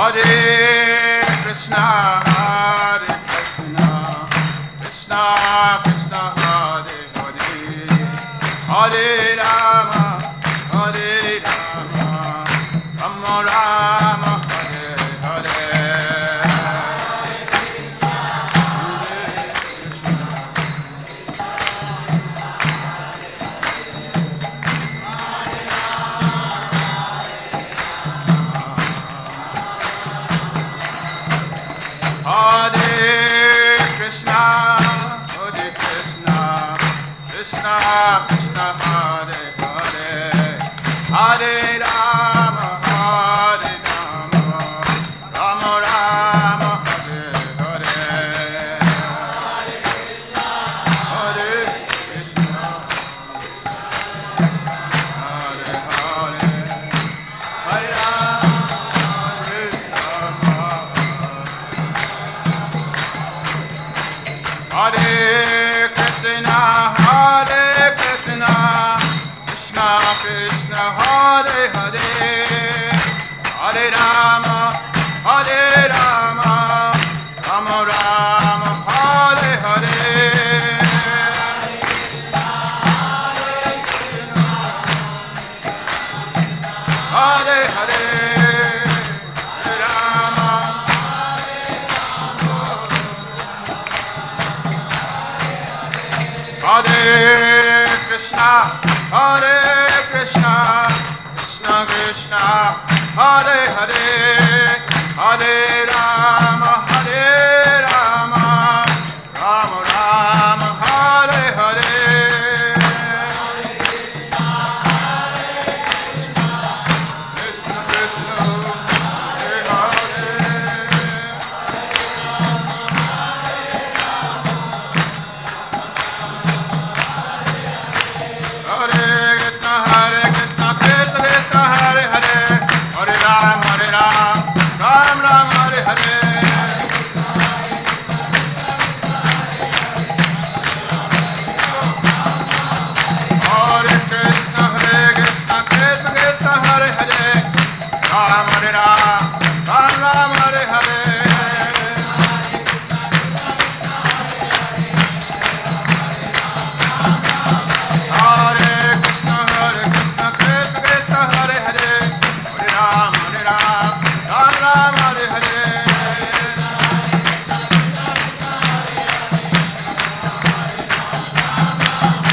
Hare Krishna, Hare Krishna, Krishna Krishna, Hare Hare, Hare Rama, Hare Rama, Rama Rama, Hare Hare. Hare Krishna, Hare Krishna, Krishna Krishna, Hare Hare, Hare Rama, Hare Rama, Rama Rama, Hare Hare. Hare Krishna, Hare Hare, Hare Rama, Hare Rama, Hare Krishna, Hare Krishna, Krishna Krishna, Hare Hare, Hare Rama, Hare Rama, Rama Rama, Hare Hare. Hare Hare, Hare Rama, Hare Krishna, Hare Krishna, Krishna Krishna, Hare Hare, Hare Rama, Hare Rama, Rama Rama, Hare Hare. Krishna Krishna, Hare Hare, Hare Krishna, Hare Krishna, Krishna Krishna, Hare Hare, Hare Ram, Ram Ram, Hare Hare. Hare Krishna, Hare Krishna, Krishna Krishna, Hare Hare, Ram Ram, Hare Hare. Hare Krishna, Hare Krishna, Krishna Krishna, Hare Hare, Hare Ram, Ram Ram, Hare Hare.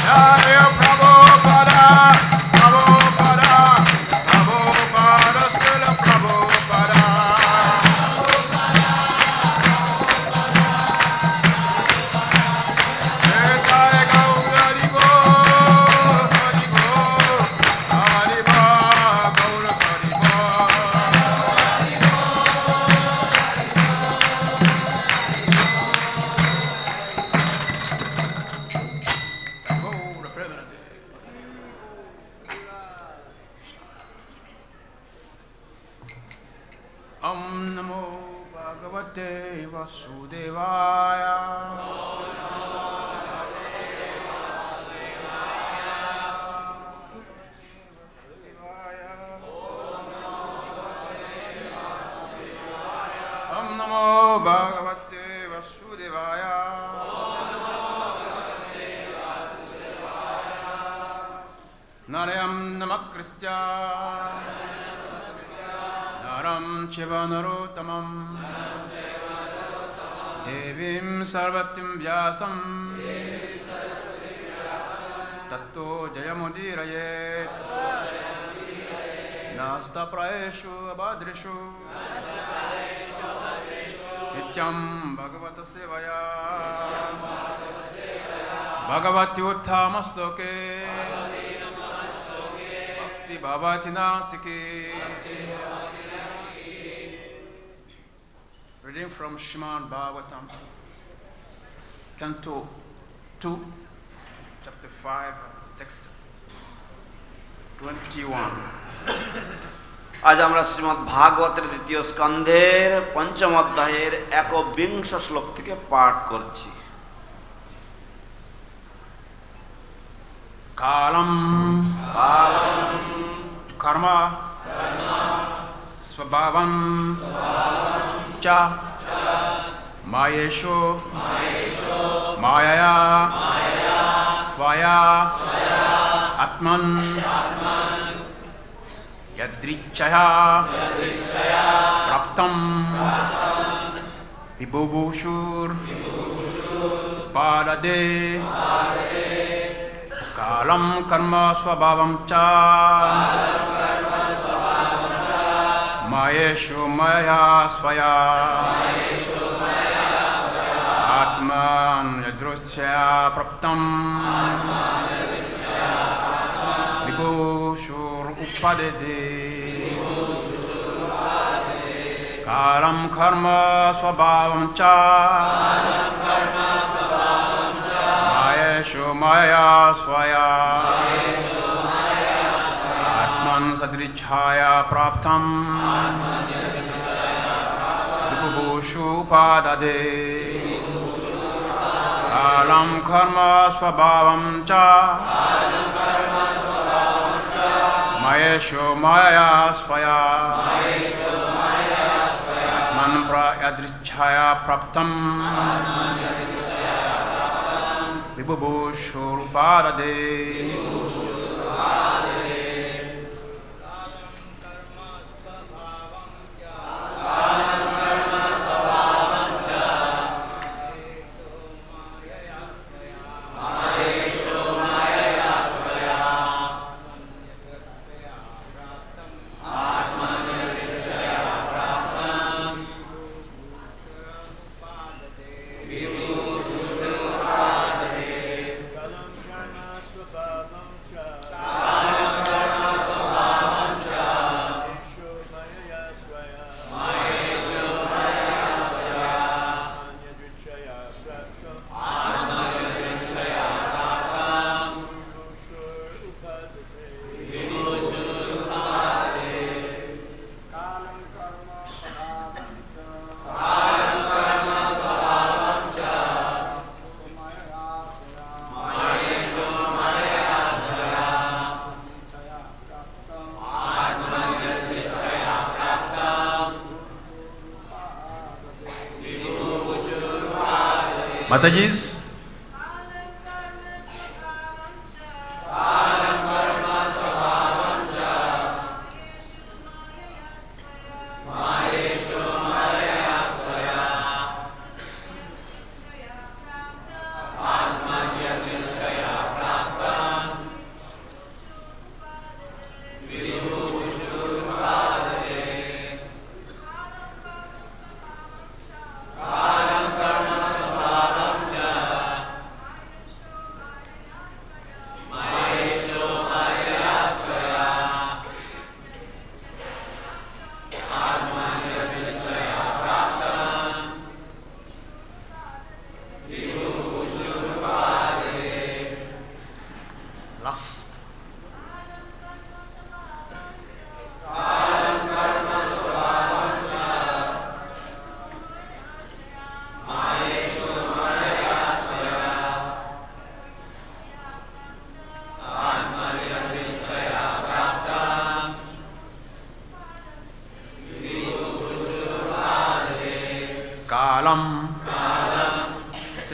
Jai Prabhupada, Prabhupada, Prabhupada, Srila Prabhupada. Jai Gaura Haribo, Haribo, Haribo, Gaura Haribo. Gaura Premanande. Om Namo Bhagavate Vasudevaya. Om Namo Bhagavate Vasudevaya. Narayam Namakristya, Naram Cheva Narottamam, Devim Sarvatim Vyasam, Tatto Jayamudirayet, Nasta Praeshu Abhadrishu, Nityam Bhagavata Sevaya, Bhagavati Uttamastoke, Bhakti Bhavati Nastiki. Reading from Srimad Bhagavatam, Canto 2, Chapter 5, Text 21. আজ আমরা শ্রীমদ্ ভাগবতের দ্বিতীয় স্কন্ধের পঞ্চম অধ্যায়ের 21 শ্লোক থেকে পাঠ করছি। Kalam Karma swabhavam cha mayesho mayaya svaya atman yadrichaya praptam vibhubushur padade kalam karma swabhavam cha mayesho maya svaya atman yadrichaya praptam vibhubushur upadade kalam karma swabhavam cha mayesho maya svaya atman sadrichaya praptam vibhubushu padade kalam karma swabhavam cha mayesho maya svaya atman yadrichaya praptam vibhubushu padade Matajis,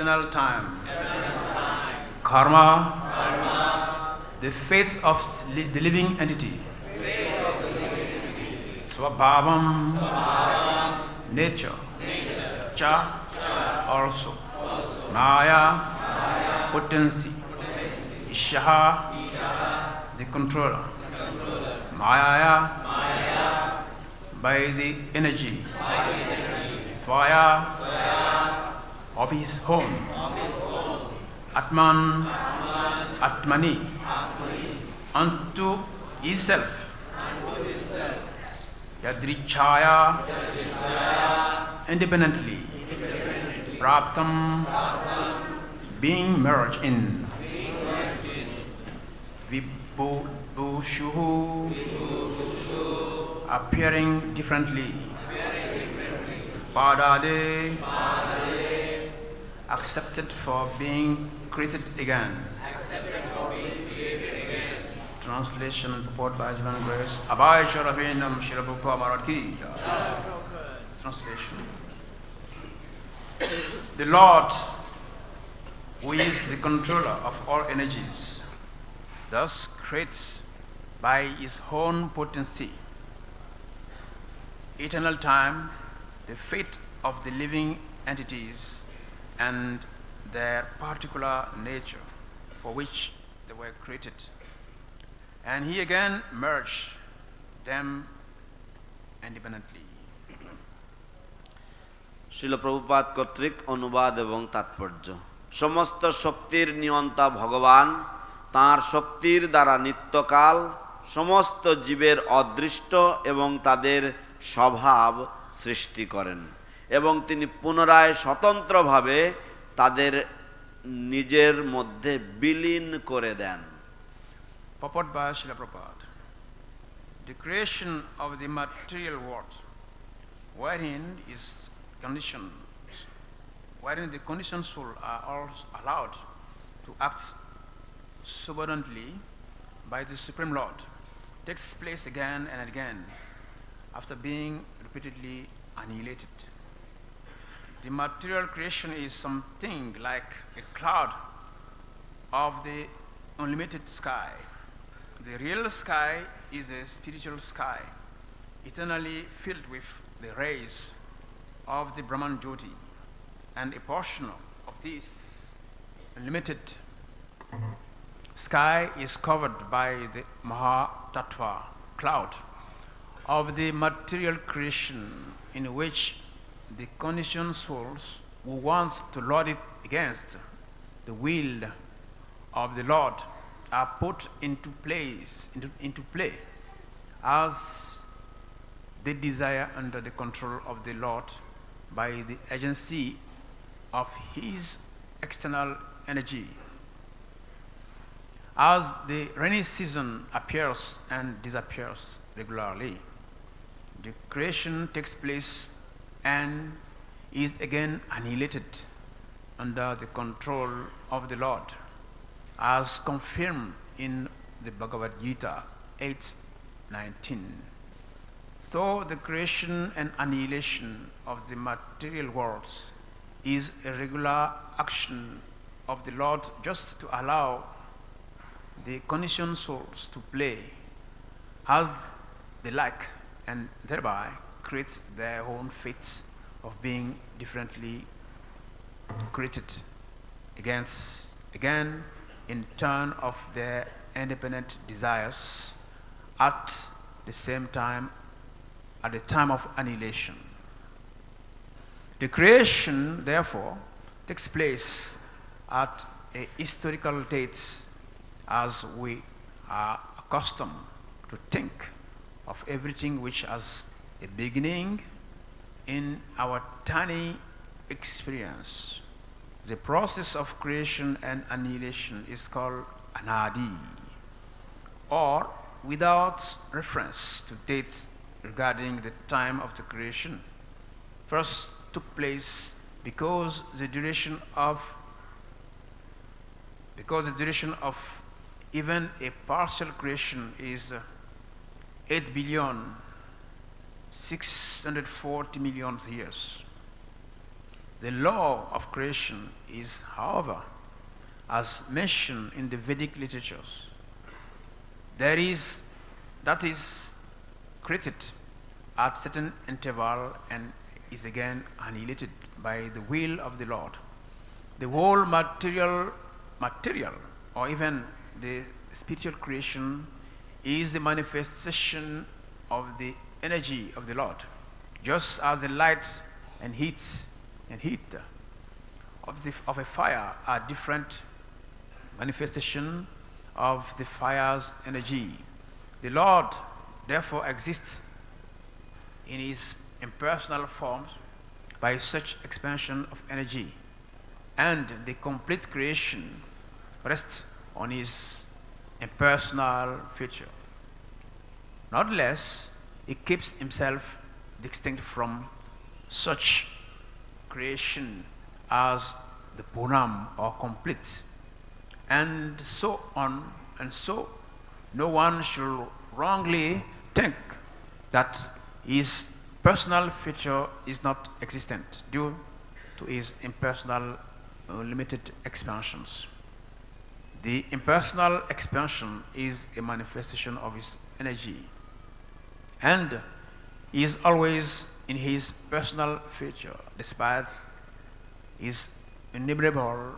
eternal time, karma, the fate of the living entity, swabhavam, nature, cha, also, maya, potency, ishaha, the controller, maya, by the energy, svaya, of his home, atman, atmani, unto himself, yadrichaya, independently, praptam, being merged in, vibhubushu, appearing differently, padade, accepted for being created again, Translation and purport by His Divine Grace. Abhay Sharavendam Srila Prabhupada Maharaj Ki. Translation. The Lord, who is the controller of all energies, thus creates by His own potency, eternal time, the fate of the living entities and their particular nature for which they were created. And He again merged them independently. শিল প্রভুপাদ কর্তৃক অনুবাদ এবং তাৎপর্য। সমস্ত শক্তির নিয়ন্তা ভগবান তাঁর শক্তির দ্বারা নিত্যকাল সমস্ত জীবের অদৃষ্ট এবং তাদের স্বভাব সৃষ্টি করেন এবং তিনি পুনরায় স্বতন্ত্রভাবে তাদের নিজের মধ্যে বিলীন করে দেন। Purport by Srila Prabhupada. The creation of the material world, wherein the conditioned soul are all allowed to act sovereignly by the Supreme Lord, takes place again and again after being repeatedly annihilated. The material creation is something like a cloud of the unlimited sky. The real sky is a spiritual sky, eternally filled with the rays of the Brahman Jyoti, and a portion of this unlimited sky is covered by the Maha-tattva cloud of the material creation, in which the conditioned souls who want to lord it against the will of the Lord are put into play as they desire under the control of the Lord by the agency of His external energy. As the rainy season appears and disappears regularly, the creation takes place and is again annihilated under the control of the Lord, as confirmed in the Bhagavad Gita 8:19. So the creation and annihilation of the material worlds is a regular action of the Lord, just to allow the conditioned souls to play as they like, and thereby create their own fate of being differently created again in turn of their independent desires at the same time, at the time of annihilation. The creation, therefore, takes place at a historical date, as we are accustomed to think of everything which has a beginning in our tiny experience. The process of creation and annihilation is called anadi, or without reference to dates regarding the time of the creation, first took place because the duration of even a partial creation is 8,640,000,000 years. The law of creation is, however, as mentioned in the Vedic literatures, that is created at certain interval and is again annihilated by the will of the Lord. The whole material or even the spiritual creation is the manifestation of the energy of the Lord, just as the light and heat of a fire are different manifestation of the fire's energy. The Lord therefore exists in His impersonal forms by such expansion of energy, and the complete creation rests on His impersonal feature. Not less, He keeps Himself distinct from such creation as the Punam or complete, and so on, and so no one should wrongly think that his personal future is not existent due to his impersonal limited expansions. The impersonal expansion is a manifestation of his energy and is always in his personal future despite his innumerable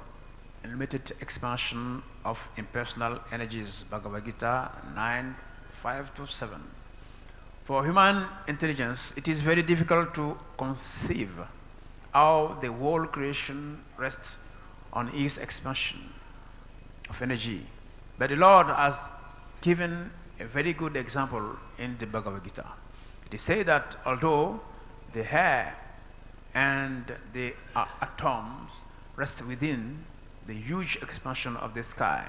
and limited expansion of impersonal energies. Bhagavad Gita 9:5-7. For human intelligence, it is very difficult to conceive how the whole creation rests on his expansion of energy. But the Lord has given a very good example in the Bhagavad Gita. It is said that although the air and the atoms rest within the huge expansion of the sky,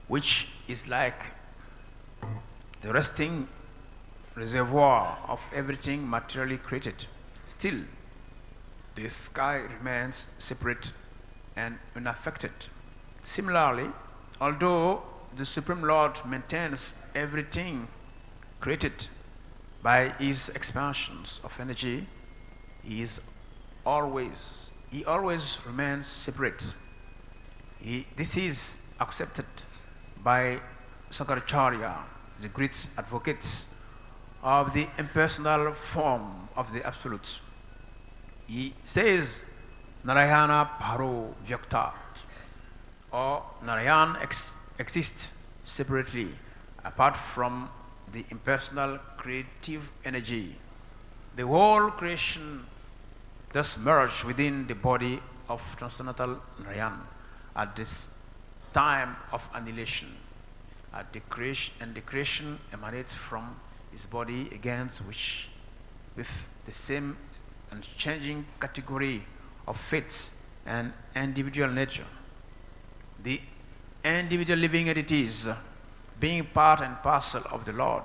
which is like the resting reservoir of everything materially created, still the sky remains separate and unaffected. Similarly, although the Supreme Lord maintains everything created by his expansions of energy, he always remains separate. This is accepted by Sankaracharya, the great advocates of the impersonal form of the Absolute. He says, Narayana Bharo Vyakta, or Narayan exists separately apart from the impersonal creative energy. The whole creation thus merged within the body of Transcendental Narayan at this time of annihilation. The creation emanates from his body against which, with the same unchanging category of faith and individual nature, the individual living entities, being part and parcel of the Lord,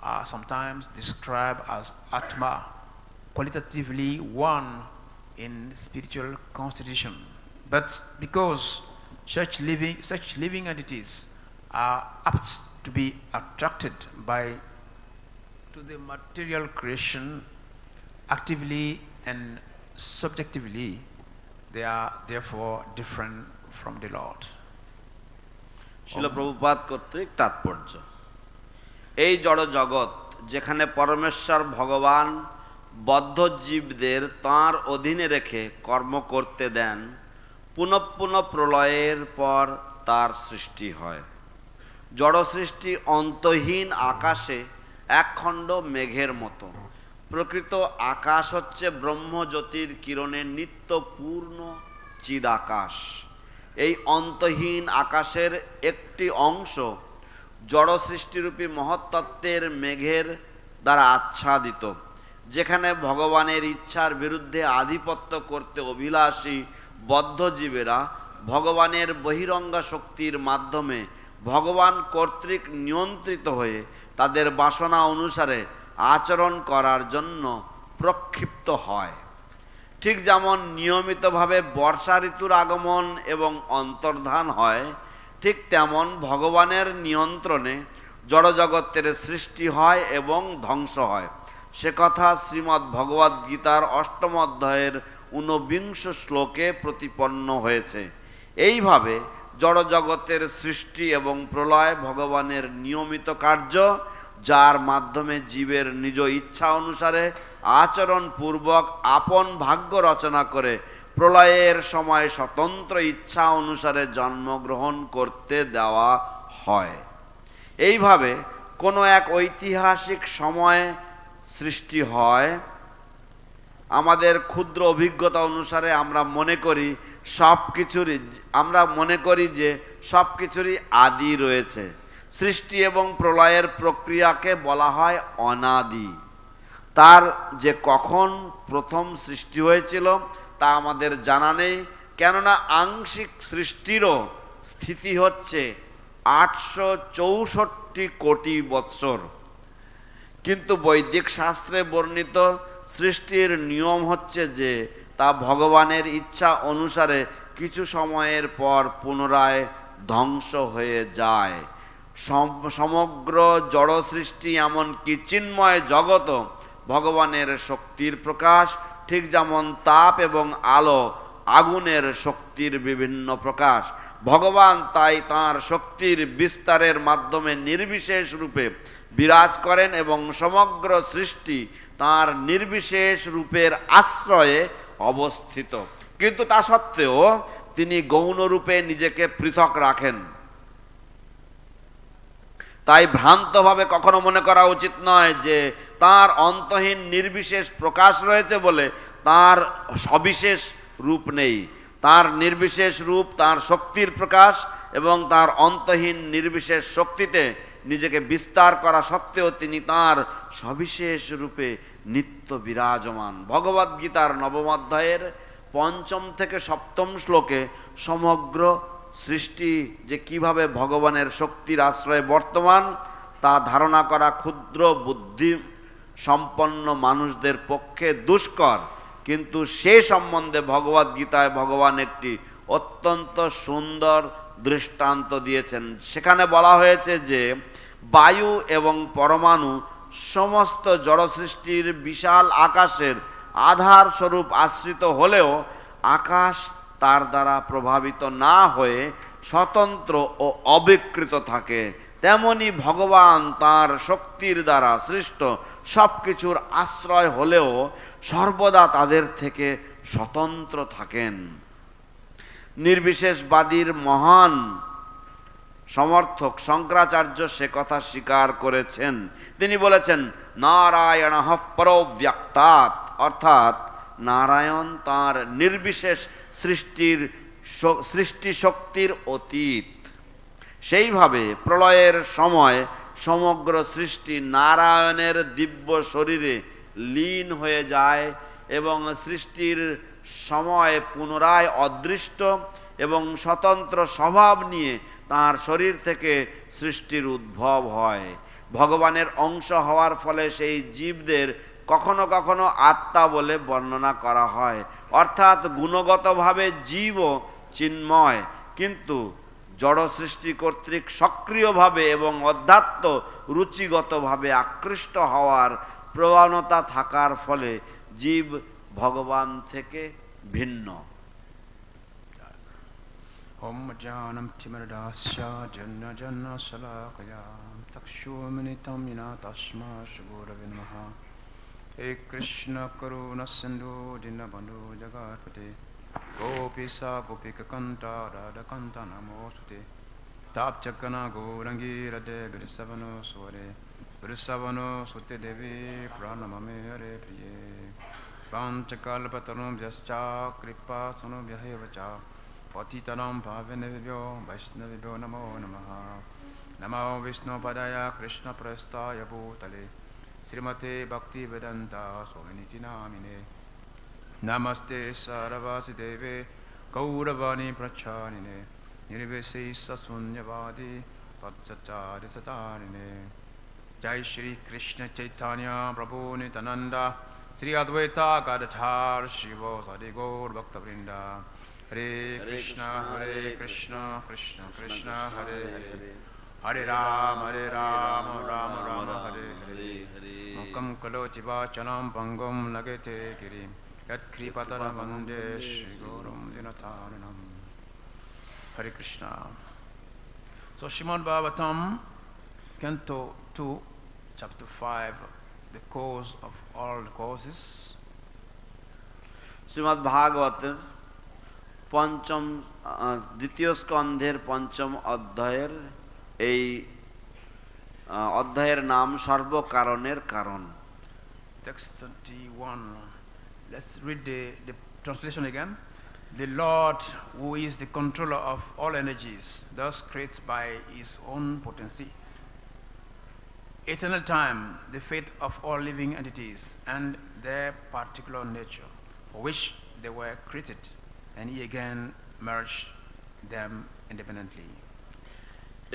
are sometimes described as ātmanaḥ, qualitatively one in spiritual constitution. But because such living entities are apt to be attracted to the material creation actively and subjectively, they are therefore different from the Lord. শিল প্রভুপাদ কর্তৃক তাৎপর্য। এই জড় জগৎ যেখানে পরমেশ্বর ভগবান বদ্ধ জীবদের তাঁর অধীনে রেখে কর্ম করতে দেন, পুনঃ পুনঃ প্রলয়ের পর তার সৃষ্টি হয়। জড় সৃষ্টি অন্তহীন আকাশে একখণ্ড মেঘের মতো। প্রকৃত আকাশ হচ্ছে ব্রহ্মজ্যোতির কিরণের নিত্য পূর্ণ চিদাকাশ। এই অন্তহীন আকাশের একটি অংশ জড় সৃষ্টিরূপী মহত্তত্ত্বের মেঘের দ্বারা আচ্ছাদিত, যেখানে ভগবানের ইচ্ছার বিরুদ্ধে আধিপত্য করতে অভিলাষী বদ্ধজীবেরা ভগবানের বহিরঙ্গা শক্তির মাধ্যমে ভগবান কর্তৃক নিয়ন্ত্রিত হয়ে তাদের বাসনা অনুসারে আচরণ করার জন্য প্রক্ষিপ্ত হয়। ঠিক যেমন নিয়মিতভাবে বর্ষা ঋতুর আগমন এবং অন্তর্ধান হয়, ঠিক তেমন ভগবানের নিয়ন্ত্রণে জড়জগতের সৃষ্টি হয় এবং ধ্বংস হয়। সে কথা শ্রীমদ্ ভগবদ্ গীতার ৮ম অধ্যায়ের ঊনবিংশ শ্লোকে প্রতিপন্ন হয়েছে। এইভাবে জড়জগতের সৃষ্টি এবং প্রলয় ভগবানের নিয়মিত কার্য, যার মাধ্যমে জীবের নিজ ইচ্ছা অনুসারে আচরণ পূর্বক আপন ভাগ্য রচনা করে প্রলয়ের সময় স্বতন্ত্র ইচ্ছা অনুসারে জন্মগ্রহণ করতে দেওয়া হয়। এইভাবে কোনো এক ঐতিহাসিক সময়ে সৃষ্টি হয়। আমাদের ক্ষুদ্র অভিজ্ঞতা অনুসারে আমরা মনে করি যে সব কিছুরই আদি রয়েছে। সৃষ্টি এবং প্রলয়ের প্রক্রিয়াকে বলা হয় অনাদি। তার যে কখন প্রথম সৃষ্টি হয়েছিল তা আমাদের জানা নেই, কেননা আংশিক সৃষ্টিরও স্থিতি হচ্ছে ৮৬৪ কোটি বৎসর। কিন্তু বৈদিক শাস্ত্রে বর্ণিত সৃষ্টির নিয়ম হচ্ছে যে তা ভগবানের ইচ্ছা অনুসারে কিছু সময়ের পর পুনরায় ধ্বংস হয়ে যায়। সমগ্র জড় সৃষ্টি এমনকি চিন্ময় জগৎ ভগবানের শক্তির প্রকাশ, ঠিক যেমন তাপ এবং আলো আগুনের শক্তির বিভিন্ন প্রকাশ। ভগবান তাই তাঁর শক্তির বিস্তারের মাধ্যমে নির্বিশেষ রূপে বিরাজ করেন এবং সমগ্র সৃষ্টি তাঁর নির্বিশেষ রূপের আশ্রয়ে অবস্থিত। কিন্তু তা সত্ত্বেও তিনি গৌণ রূপে নিজেকে পৃথক রাখেন। তাই ভ্রান্তভাবে কখনো মনে করা উচিত নয় যে তার অন্তহীন নির্বিশেষ প্রকাশ রয়েছে বলে তার সবিশেষ রূপ নেই। তার নির্বিশেষ রূপ তার শক্তির প্রকাশ এবং তার অন্তহীন নির্বিশেষ শক্তিতে নিজেকে বিস্তার করা সত্ত্বেও তিনি তার সবিশেষ রূপে নিত্য বিরাজমান। ভগবদ্গীতার নবম অধ্যায়ের ৫ম থেকে ৭ম শ্লোকে সমগ্র সৃষ্টি যে কিভাবে ভগবানের শক্তির আশ্রয়ে বর্তমান তা ধারণা করা ক্ষুদ্র বুদ্ধি সম্পন্ন মানুষদের পক্ষে দুষ্কর, কিন্তু সে সম্বন্ধে ভগবদ্গীতায় ভগবান একটি অত্যন্ত সুন্দর দৃষ্টান্ত দিয়েছেন। সেখানে বলা হয়েছে যে বায়ু এবং পরমাণু সমস্ত জড় সৃষ্টির বিশাল আকাশের আধার স্বরূপ আশ্রিত হলেও আকাশ তার দ্বারা প্রভাবিত না হয়ে স্বতন্ত্র ও অবিকৃত থাকে। তেমনি ভগবান তার শক্তির দ্বারা সৃষ্ট সব কিছুর আশ্রয় হলেও সর্বদা তাদের থেকে স্বতন্ত্র থাকেন। নির্বিশেষবাদীর মহান সমর্থক শঙ্করাচার্য সে কথা স্বীকার করেছেন। তিনি বলেছেন, নারায়ণঃ পরো ব্যক্তাৎ, অর্থাৎ নারায়ণ তাঁর নির্বিশেষ সৃষ্টি শক্তির অতীত। সেইভাবে প্রলয়ের সময় সমগ্র সৃষ্টি নারায়ণের দিব্য শরীরে লীন হয়ে যায় এবং সৃষ্টির সময় পুনরায় অদৃষ্ট এবং স্বতন্ত্র স্বভাব নিয়ে তাঁর শরীর থেকে সৃষ্টির উদ্ভব হয়। ভগবানের অংশ হওয়ার ফলে সেই জীবদের কখনো কখনো আত্মা বলে বর্ণনা করা হয়, অর্থাৎ গুণগতভাবে জীবও চিন্ময়, কিন্তু জড় সৃষ্টি কর্তৃক সক্রিয়ভাবে এবং অধ্যাত্ম রুচিগতভাবে আকৃষ্ট হওয়ার প্রবণতা থাকার ফলে জীব ভগবান থেকে ভিন্ন। ওম জ্ঞানম তিমিরদাস্য জন্য জন্য শলাকয়া চক্ষুর্মিলিতং येन তস্মৈ শ্রীগুরবে নমঃ। হে কৃষ্ণ করুণা সিন্ধু দীনবন্ধু জগৎপতে গোপীসা গোপিকাকান্ত রাধাকান্ত নমোস্তুতে। তাপচক্রনা গৌরাঙ্গী রাধে বৃষভনো সুরে বৃষভনো সুতে দেবী প্রণমামি হরে প্রিয়ে। পাঞ্চকল্পতরুভ্যশ্চ কৃপা সিন্ধুভ্যঃ চ পতিতানাং পাবনেভ্यो वैष्णवेभ्यो नमो नमः। नमो विष्णुपदाय कृष्णप्रेष्ठाय भूतले श्रीमते भक्ति वेदान्ता स्वामिनिति नामिने। नमस्ते सरस्वतीदेवे गौरवाणी प्रचारिणे निर्विशेषशून्यवादी पश्चाचार्यसतारिणे। जय श्री कृष्ण चैतन्य प्रभु नित्यानंद श्री अद्वैता गदाधर शिव सदि गौर भक्तवृंदा। हरे कृष्णा कृष्ण कृष्ण हरे हरे, हरे राम राम राम हरे हरे। मुखं करोति वाचालं पङ्गुं लङ्घयते गिरिं यत्कृपातमहं वन्दे श्रीगुरुं दीनतारिणम्। Hare Krishna. So Srimad Bhagavatam, Canto 2, Chapter 5, the cause of all the causes. Shrimad ভাগবতের দ্বিতীয় স্কন্ধের ৫ম অধ্যায়ের এই অধ্যায়ের নাম সর্বকারণের কারণ। Text 21. Let's read the translation again. The Lord, who is the controller of all energies, thus creates by his own potency eternal time, the fate of all living entities and their particular nature, for which they were created, and he again merged them independently.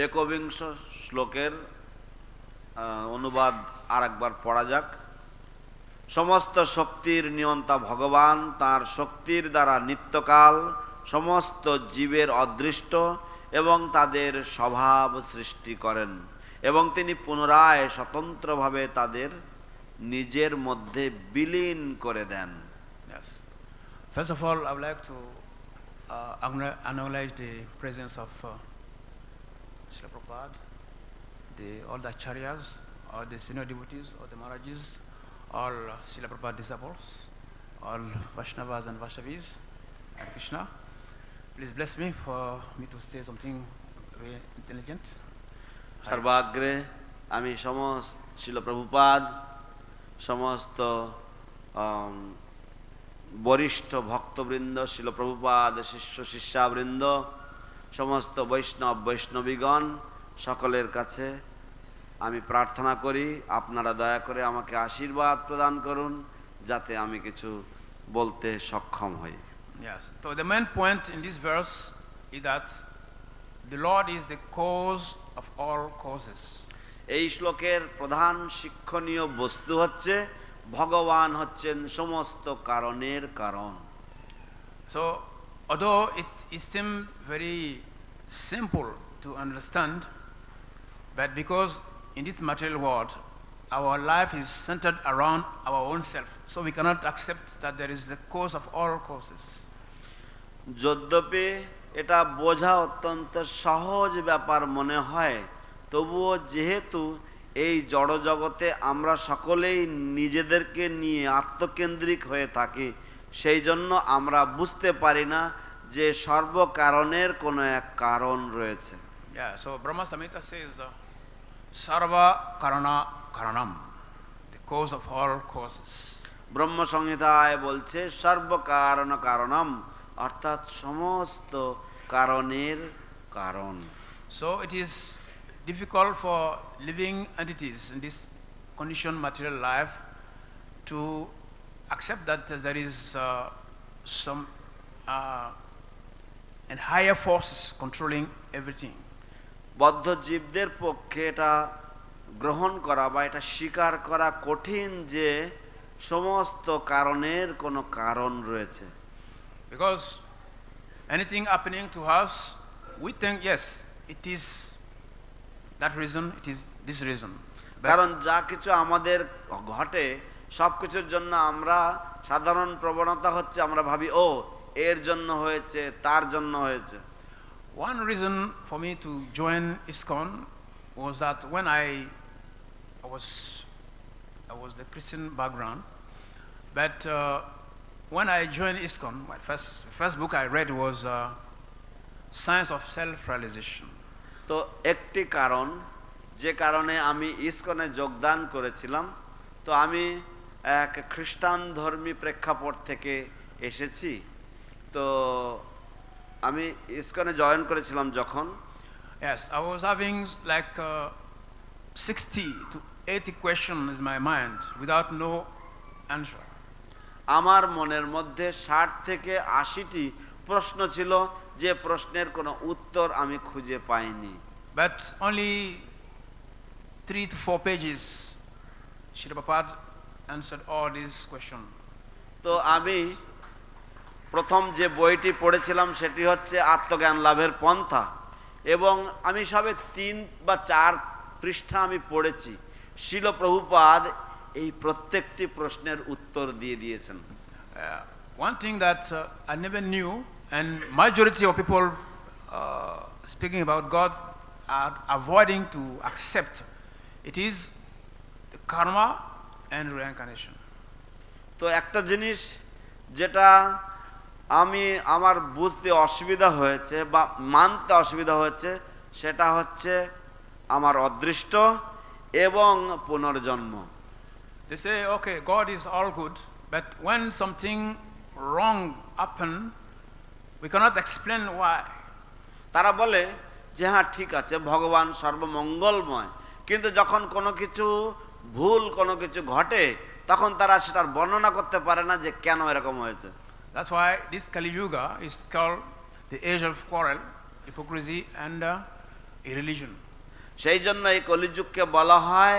একবিংশ শ্লোকের অনুবাদ আরেকবার পড়া যাক। সমস্ত শক্তির নিয়ন্তা ভগবান তাঁর শক্তির দ্বারা নিত্যকাল সমস্ত জীবের অদৃষ্ট এবং তাদের স্বভাব সৃষ্টি করেন এবং তিনি পুনরায় স্বতন্ত্রভাবে তাদের নিজের মধ্যে বিলীন করে দেন। Yes. First of all, I would like to acknowledge the presence of Srila Prabhupada, all the acharyas, all the senior devotees, all the Maharajas, all Srila Prabhupada disciples, all Vaishnavas and Vaishnavis, and Kṛṣṇa. Please bless me for me to say something very intelligent. সর্বাগ্রে আমি সমস্ত শিল প্রভুপাদ, সমস্ত বরিষ্ঠ ভক্তবৃন্দ, শিল প্রভুপাদ শিষ্য শিষ্যাবৃন্দ, সমস্ত বৈষ্ণব বৈষ্ণবীগণ সকলের কাছে আমি প্রার্থনা করি আপনারা দয়া করে আমাকে আশীর্বাদ প্রদান করুন যাতে আমি কিছু বলতে সক্ষম হই। Yes. So the main point in this verse is that the Lord is the cause of all causes. এই শ্লোকের প্রধান শিক্ষণীয় বস্তু হচ্ছে ভগবান হচ্ছেন সমস্ত কারণের কারণ। So although it seems very simple to understand, but because in this material world our life is centered around our own self, so we cannot accept that there is the cause of all causes. যদ্যপি এটা বোঝা অত্যন্ত সহজ ব্যাপার মনে হয়, তবুও যেহেতু এই জড় জগতে আমরা সকলেই নিজেদেরকে নিয়ে আত্মকেন্দ্রিক হয়ে থাকি, সেই জন্য আমরা বুঝতে পারি না যে সর্বকারণের কোনো এক কারণ রয়েছে। Yeah, so Brahma Samhita says sarva karana karanam, the cause of all causes. ব্রহ্ম সংহিতায় বলছে সর্বকারণ কারণম, অর্থাৎ সমস্ত কারণের কারণ। So it is difficult for living entities in this conditioned material life to accept that there is some and higher forces controlling everything. বদ্ধ জীবদের পক্ষে এটা গ্রহণ করা বা এটা স্বীকার করা কঠিন যে সমস্ত কারণের কোনো কারণ রয়েছে। Because anything happening to us, we think yes, it is that reason, it is this reason. কারণ যা কিছু আমাদের ঘটে সব কিছুর জন্য আমরা সাধারণ প্রবণতা হচ্ছে আমরা ভাবি ও এর জন্য হয়েছে, তার জন্য হয়েছে। One reason for me to join ISKCON was that when I was the Christian background, but when I joined ISKCON, my first book I read was Science of Self-Realization. তো একটি কারণ যে কারণে আমি ইসকনে যোগদান করেছিলাম, তো আমি এক খ্রিস্টান ধর্মী প্রেক্ষাপট থেকে এসেছি। তো আমি ইসকনে জয়েন করেছিলাম যখন, Yes, I was having like 60 to 80 questions in my mind without no answer. আমার মনের মধ্যে 60 থেকে 80টি প্রশ্ন ছিল যে প্রশ্নের কোনো উত্তর আমি খুঁজে পাইনি। But only 3 to 4 pages, Srila Prabhupada answered all these questions. তো আমি প্রথম যে বইটি পড়েছিলাম সেটি হচ্ছে আত্মজ্ঞান লাভের পন্থা, এবং আমি সবে 3 বা 4 পৃষ্ঠা আমি পড়েছি। শিল প্রভুপাদ এই প্রত্যেকটি প্রশ্নের উত্তর দিয়ে দিয়েছেন। One thing that I never knew, and majority of people speaking about God are avoiding to accept, it is the karma and reincarnation. তো একটা জিনিস যেটা আমার বুঝতে অসুবিধা হয়েছে বা মানতে অসুবিধা হয়েছে, সেটা হচ্ছে আমার অদৃষ্ট এবং পুনর্জন্ম। They say, okay, God is all good, but when something wrong happen, we cannot explain why. তারা বলে যে হ্যাঁ ঠিক আছে, ভগবান সর্বমঙ্গলময়, কিন্তু যখন কোনো কিছু ভুল কোনো কিছু ঘটে তখন তারা সেটার বর্ণনা করতে পারে না যে কেন এরকম হয়েছে। That's why this Kali Yuga is called the age of quarrel, hypocrisy and irreligion. সেই জন্য এই কলিযুগকে বলা হয়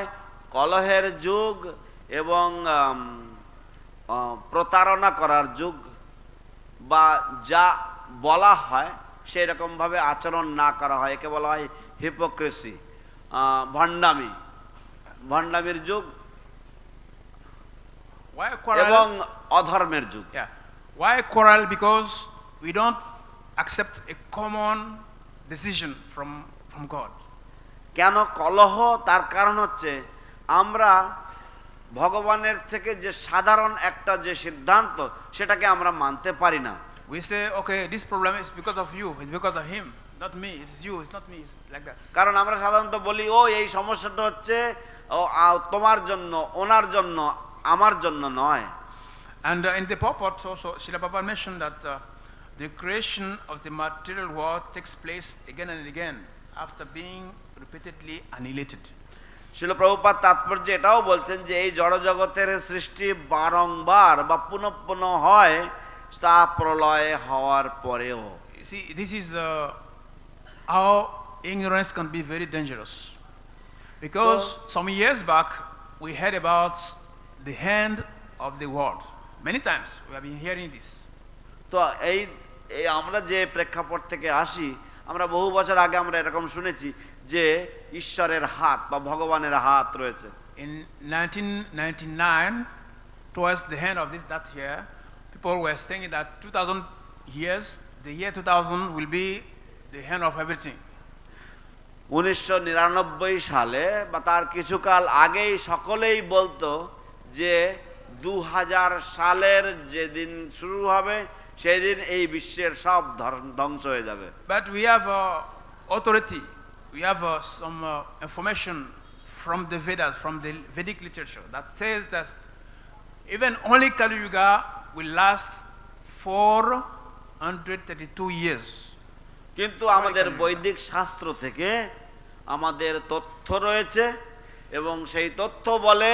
কলহের যুগ এবং প্রতারণা করার যুগ, বা যা বলা হয় সেই রকম ভাবে আচরণ না করা হয়, একে বলা হয় হিপোক্রেসি, ভণ্ডামি, ভণ্ডামির যুগ এবং অধর্মের যুগ। Why quarrel? Because we don't accept a common decision from God. কেন কলহ? তার কারণ হচ্ছে আমরা ভগবানের থেকে যে সাধারণ একটা যে সিদ্ধান্ত সেটাকে আমরা মানতে পারি না। We say, okay, this problem is because of you, it's because of him, not me, it's you, it's not me, it's like that. কারণ আমরা সাধারণত বলি, ও এই সমস্যাটা হচ্ছে তোমার জন্য, ওনার জন্য, আমার জন্য নয়। And in the purport also, Srila Prabhupada mentioned that the creation of the material world takes place again and again after being repeatedly annihilated. শিল প্রভুপাদ তাৎপর্য এটাও বলছেন যে এই জড় জগতের সৃষ্টি বারংবার বা পুনঃ পুনঃ হয় তা প্রলয় হওয়ার পরেও। See, this is how ignorance can be very dangerous. Because some years back we heard about the hand of the world. Many times we have been hearing this. তো এই আমরা যে প্রেক্ষাপট থেকে আসি, আমরা বহু বছর আগে আমরা এরকম শুনেছি যে ঈশ্বরের হাত বা ভগবানের হাত রয়েছে। In 1999, towards the end of that year, people were saying that 2000 years, the year 2000 will be the end of everything. 1999 সালে বা তার কিছুকাল আগেই সকলেই বলতো যে 2000 সালের যেদিন শুরু হবে সেই দিন এই বিশ্বের সব ধ্বংস হয়ে যাবে। But we have authority, we have some information from the Vedas, from the Vedic literature that says that even only Kali Yuga will last 432 years. কিন্তু আমাদের বৈদিক শাস্ত্র থেকে আমাদের তথ্য রয়েছে এবং সেই তথ্য বলে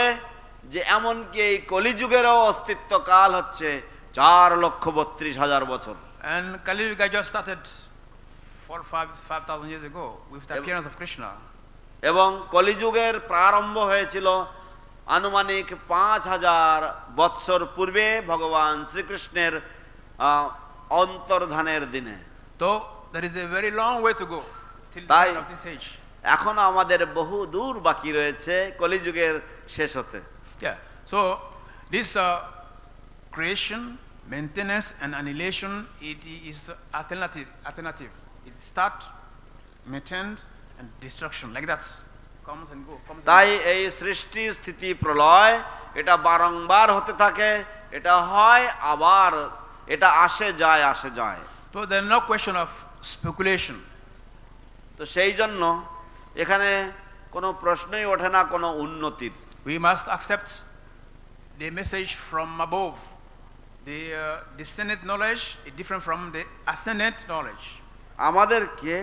যে এমনকি এই কলিযুগেরও অস্তিত্ব কাল হচ্ছে 4,32,000 বছর। And Kali Yuga just started 5,000 years ago with the appearance of Kṛṣṇa. এবং কলিযুগের প্রারম্ভ হয়েছিল আনুমানিক 5,000 বৎসর পূর্বে ভগবান শ্রীকৃষ্ণের অন্তর্ধানের দিনে। So there is a very long way to go till the end of this age. এখন আমাদের বহু দূর বাকি রয়েছে কলিযুগের শেষ হতে। Yeah. So this creation, maintenance and annihilation, it is alternative. It start, maintained and destruction, like that. Comes and go. তাই এই সৃষ্টি স্থিতি প্রলয় এটা বারংবার হতে থাকে, এটা হয় আবার এটা আসে যায় আসে যায়। So there is no question of speculation. তো সেই জন্য এখানে কোনো প্রশ্নই ওঠে না কোনো উন্নতির। We must accept the message from above. The descended knowledge is different from the ascended knowledge. আমাদেরকে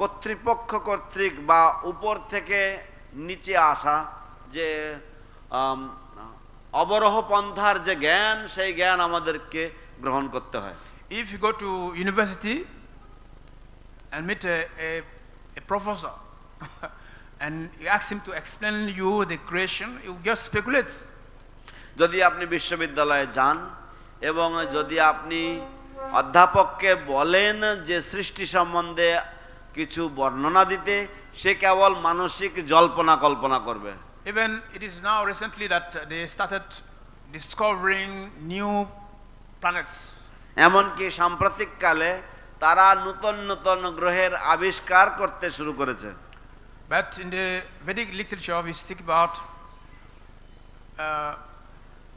কর্তৃপক্ষ কর্তৃক বা উপর থেকে নিচে আসা যে অবরোহ পন্থার যে জ্ঞান, সেই জ্ঞান আমাদেরকে গ্রহণ করতে হয়। If you go to university and meet a professor and you ask him to explain you the creation, you just speculate. যদি আপনি বিশ্ববিদ্যালয়ে যান এবং যদি আপনি অধ্যাপককে বলেন যে সৃষ্টি সম্বন্ধে কিছু বর্ণনা দিতে, সে কেবল মানসিক জল্পনা কল্পনা করবে। Even it is now recently that they started discovering new planets. এমনকি সাম্প্রতিক কালে তারা নতুন নতুন গ্রহের আবিষ্কার করতে শুরু করেছে। But in the Vedic literature we speak about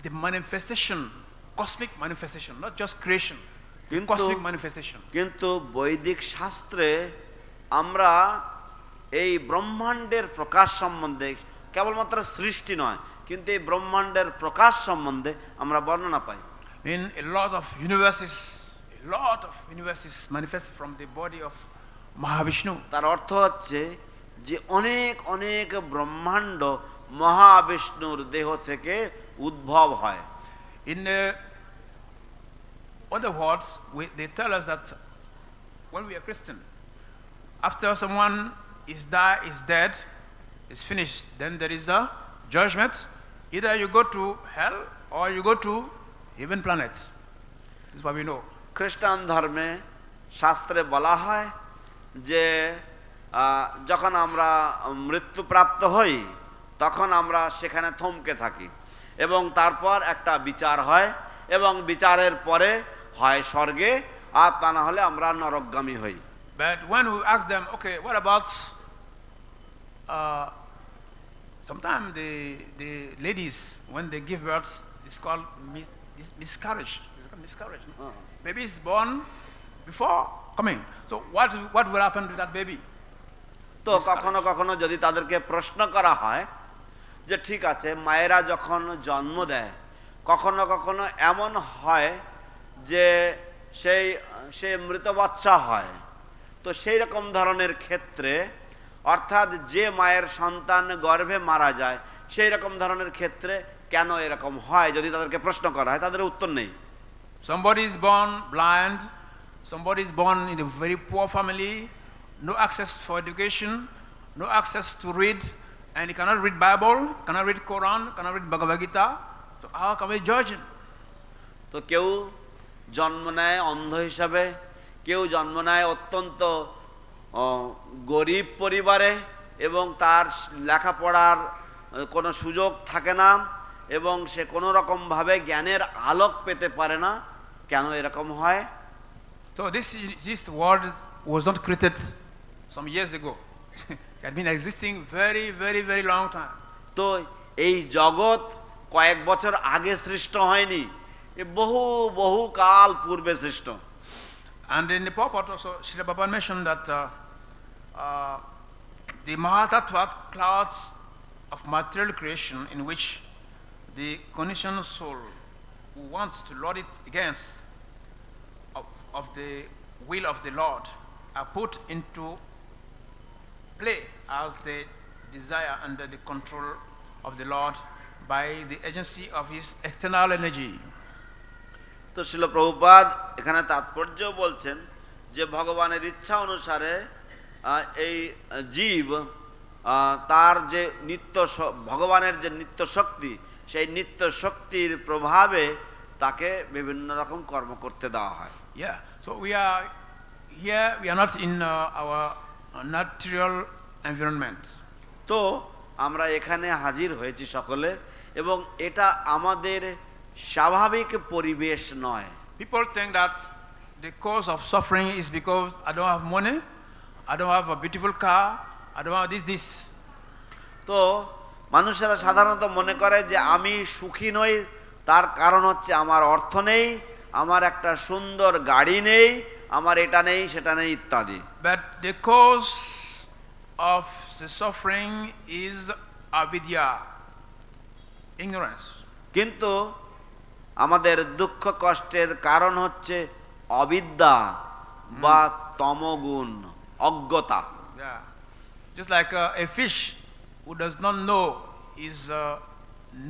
the manifestation, cosmic manifestation, not just creation, cosmic manifestation. কিন্তু বৈদিক শাস্ত্রে আমরা এই ব্রহ্মাণ্ডের প্রকাশ সম্বন্ধে, কেবলমাত্র সৃষ্টি নয় কিন্তু এই ব্রহ্মাণ্ডের প্রকাশ সম্বন্ধে আমরা বর্ণনা পাই। In a lot of universes manifest from the body of Mahavishnu. তার অর্থ হচ্ছে যে অনেক অনেক ব্রহ্মাণ্ড মহাবিষ্ণুর দেহ থেকে উদ্ভব হয়। In other words, they tell us that when we are Christian, after someone is dead, is finished, then there is a judgment. Either you go to hell or you go to heaven planet. This is what we know. খ্রিস্টান ধর্মে শাস্ত্রে বলা হয় যে যখন আমরা মৃত্যুপ্রাপ্ত হই তখন আমরা সেখানে থমকে থাকি এবং তারপর একটা বিচার হয় এবং বিচারের পরে হয় স্বর্গে আর তা না হলে আমরা নরকগামী হই। But when we ask them, okay, what about sometimes the ladies when they give birth, it's called miscarriage. It's called miscarriage. Baby is born before coming. So what will happen to that baby? তো কখনো কখনো যদি তাদেরকে প্রশ্ন করা হয় যে ঠিক আছে মায়েরা যখন জন্ম দেয় কখনো কখনো এমন হয় যে সেই মৃত বাচ্চা হয়, তো সেই রকম ধরনের ক্ষেত্রে অর্থাৎ যে মায়ের সন্তান গর্ভে মারা যায় সেই রকম ধরনের ক্ষেত্রে কেন এরকম হয় যদি তাদেরকে প্রশ্ন করা হয় তাদের উত্তর নেই। Somebody is born blind, somebody is born in a very poor family, no access for education, no access to read, and he cannot read Bible, cannot read Quran, cannot read Bhagavad-gita. So how can we judge him? তো কেউ জন্ম নেয় অন্ধ হিসাবে, কেউ জন্ম নেয় অত্যন্ত গরিব পরিবারে এবং তার লেখাপড়ার কোনো সুযোগ থাকে না এবং সে কোনো রকম ভাবে জ্ঞানের আলোক পেতে পারে না, কেন এরকম হয়? So this world was not created some years ago. It had been existing very, very, very long time. তো এই জগৎ কয়েক বছর আগে সৃষ্ট হয়নি, এ বহু বহু কাল পূর্বে সৃষ্ট। And in the purport also, Srila Prabhupada mentioned that the Mahatattva clouds of material creation in which the conditioned soul who wants to lord it against of the will of the Lord are put into play as they desire under the control of the Lord by the agency of his external energy. তো শ্রীল প্রভুপাদ এখানে তাৎপর্য বলছেন যে ভগবানের ইচ্ছা অনুসারে এই জীব তার যে ভগবানের যে নিত্য শক্তি সেই নিত্য শক্তির প্রভাবে তাকে বিভিন্ন রকম কর্ম করতে দেওয়া হয়। Yeah, so we are here, we are not in our natural environment. তো আমরা এখানে হাজির হয়েছি সকলে এবং এটা আমাদের স্বাভাবিক পরিবেশ নয়। People think that the cause of suffering is because I don't have money, I don't have a beautiful car, I don't have this. তো মানুষেরা সাধারণত মনে করে যে আমি সুখী নই তার কারণ হচ্ছে আমার অর্থ নেই, আমার একটা সুন্দর গাড়ি নেই, আমার এটা নেই সেটা নেই ইত্যাদি। But the cause of the suffering is avidya, ignorance. কিন্তু আমাদের দুঃখ কষ্টের কারণ হচ্ছে অবিদ্যা বা তমগুণ, অজ্ঞতা। Yeah, just like a fish who does not know his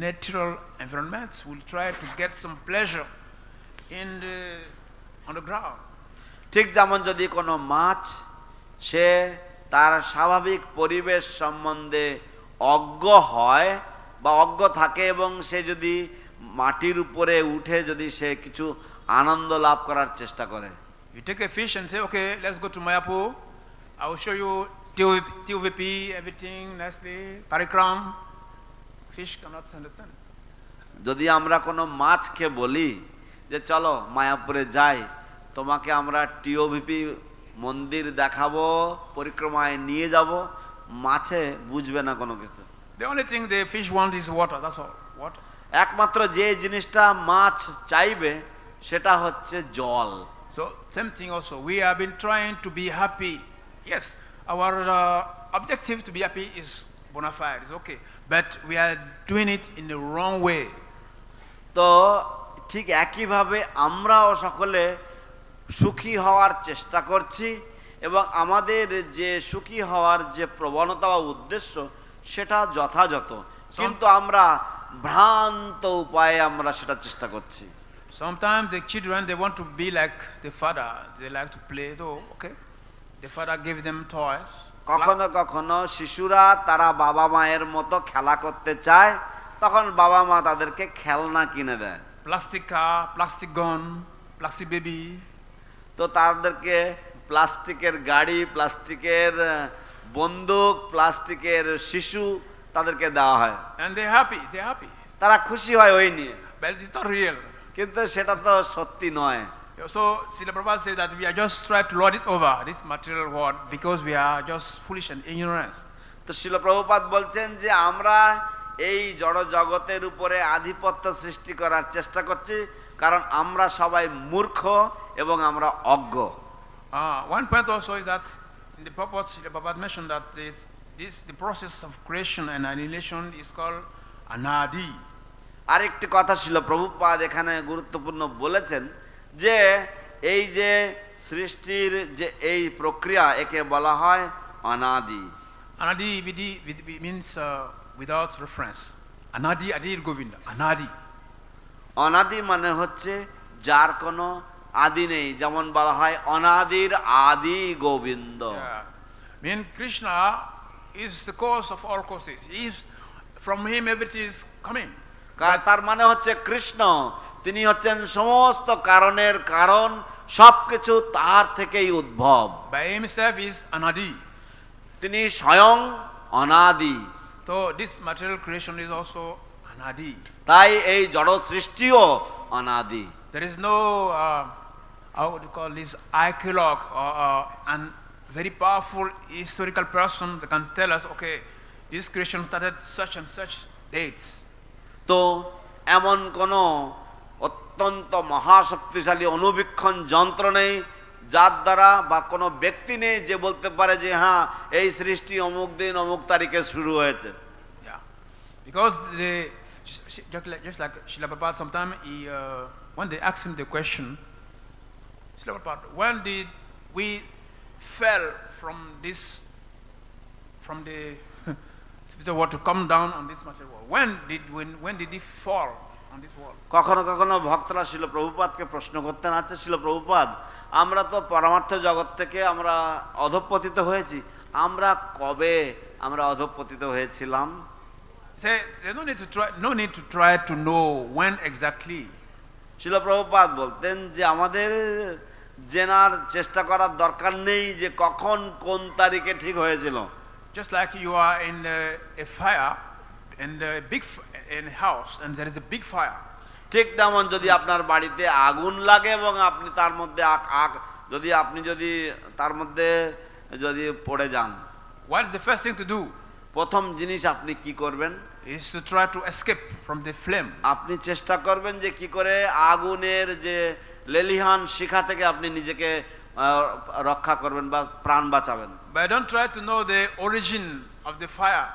natural environment will try to get some pleasure on the ground. ঠিক যেমন যদি কোনো মাছ সে তার স্বাভাবিক পরিবেশ সম্বন্ধে অজ্ঞ হয় বা অজ্ঞ থাকে এবং সে যদি মাটির উপরে উঠে যদি সে কিছু আনন্দ লাভ করার চেষ্টা করে। You take a fish and say, okay, let's go to Mayapur, I will show you TVP, everything nicely, parikram. Fish cannot understand. যদি আমরা কোনো মাছকে বলি যে চলো মায়াপুরে যাই, তোমাকে আমরা টিওভিপি মন্দির দেখাবো, পরিক্রমায় নিয়ে যাব, মাছে বুঝবে না কোনো কিছু। The only thing the fish wants is water, that's all. Water. একমাত্র যে জিনিসটা মাছ চাইবে সেটা হচ্ছে জল। So same thing also, we have been trying to be happy. Yes, our objective to be happy is bona fide, it's okay, but we are doing it in the wrong way. তো ঠিক একইভাবে আমরাও সকলে সুখী হওয়ার চেষ্টা করছি এবং আমাদের যে সুখী হওয়ার যে প্রবণতা বা উদ্দেশ্য সেটা যথাযথ, কিন্তু আমরা ভ্রান্ত উপায়ে আমরা সেটা চেষ্টা করছি। Sometimes the children, they want to be like the father, they like to play, so okay, the father gave them toys. কখনো কখনো শিশুরা তারা বাবা মায়ের মতো খেলা করতে চায়, তখন বাবা মা তাদেরকে খেলনা কিনে দেয়, Plastic car, plastic gun, plastic baby. তো তাদেরকে প্লাস্টিকের গাড়ি, প্লাস্টিকের বন্দুক, প্লাস্টিকের শিশু তাদেরকে দেওয়া হয়, and they're happy. তারা খুশি হয় ওই নিয়ে, But it's not real. কিন্তু সেটা তো সত্যি নয়। So Srila Prabhupada says that we are just trying to lord it over this material world because we are just foolish and ignorant. তো শিল প্রভুপাদ বলছেন যে আমরা এই জড় জগতের উপরে আধিপত্য সৃষ্টি করার চেষ্টা করছি, কারণ আমরা সবাই মূর্খ এবং আমরা অজ্ঞ। One point also is that in the purport, Srila Prabhupada mentioned that the process of creation and annihilation is called anadi. আরেকটি কথা শিল প্রভুপাদ এখানে গুরুত্বপূর্ণ বলেছেন যে এই যে সৃষ্টির যে এই প্রক্রিয়া একে বলা হয় অনাদি। Anadi means without reference. Anadi Adir Govinda. Anadi. অনাদি মানে হচ্ছে যার কোনো আদি নেই, যেমন বলা হয় অনাদির আদি Govinda. Mean Kṛṣṇa is the cause of all causes. From him everything is coming. তার মানে হচ্ছে কৃষ্ণ, তিনি হচ্ছেন সমস্ত কারণের কারণ, সবকিছু তার থেকেই উদ্ভব। By himself is Anadi. তিনি স্বয়ং অনাদি। So this material creation is also Anadi. তাই এই জড় সৃষ্টিও অনাদি। There is no how would you call this archaeologue or an very powerful historical person that can tell us, okay, this creation started such and such dates. তো এমন কোন অত্যন্ত মহাশক্তিশালী অনুবীক্ষণ যন্ত্র নেই যার দ্বারা বা কোনো ব্যক্তি নেই যে বলতে পারে যে হ্যাঁ এই সৃষ্টি অমুক দিন অমুক তারিখে শুরু হয়েছে। Because just like Srila Prabhupada, sometimes when they ask him the question, Srila Prabhupada, when did we fell from the spiritual world to come down on this material world? When did he fall on this world? কখনো কখনো ভক্তরা শিল প্রভুপাদকে প্রশ্ন করতেন, আচ্ছা শিল প্রভুপাদ, আমরা তো পরমার্থ জগৎ থেকে আমরা অধঃপতিত হয়েছি, আমরা কবে আমরা অধঃপতিত হয়েছিলাম? No need to try to know when exactly. শিল প্রভুপাদ বলতেন যে আমাদের জেনার চেষ্টা করার দরকার নেই যে কখন কোন তারিখে ঠিক হয়েছিল। Just like you are in a fire in a house and there is a big fire. ঠিক তেমন যদি আপনার বাড়িতে আগুন লাগে এবং আপনি তার মধ্যে যদি তার মধ্যে পড়ে যান, what is the first thing to do? প্রথম জিনিস আপনি কি করবেন? Is to try to escape from the flame. আপনি চেষ্টা করবেন যে কি করে আগুনের যে লেলিহান শিখা থেকে আপনি নিজেকে রক্ষা করবেন বা প্রাণ বাঁচাবেন। But don't try to know the origin of the fire.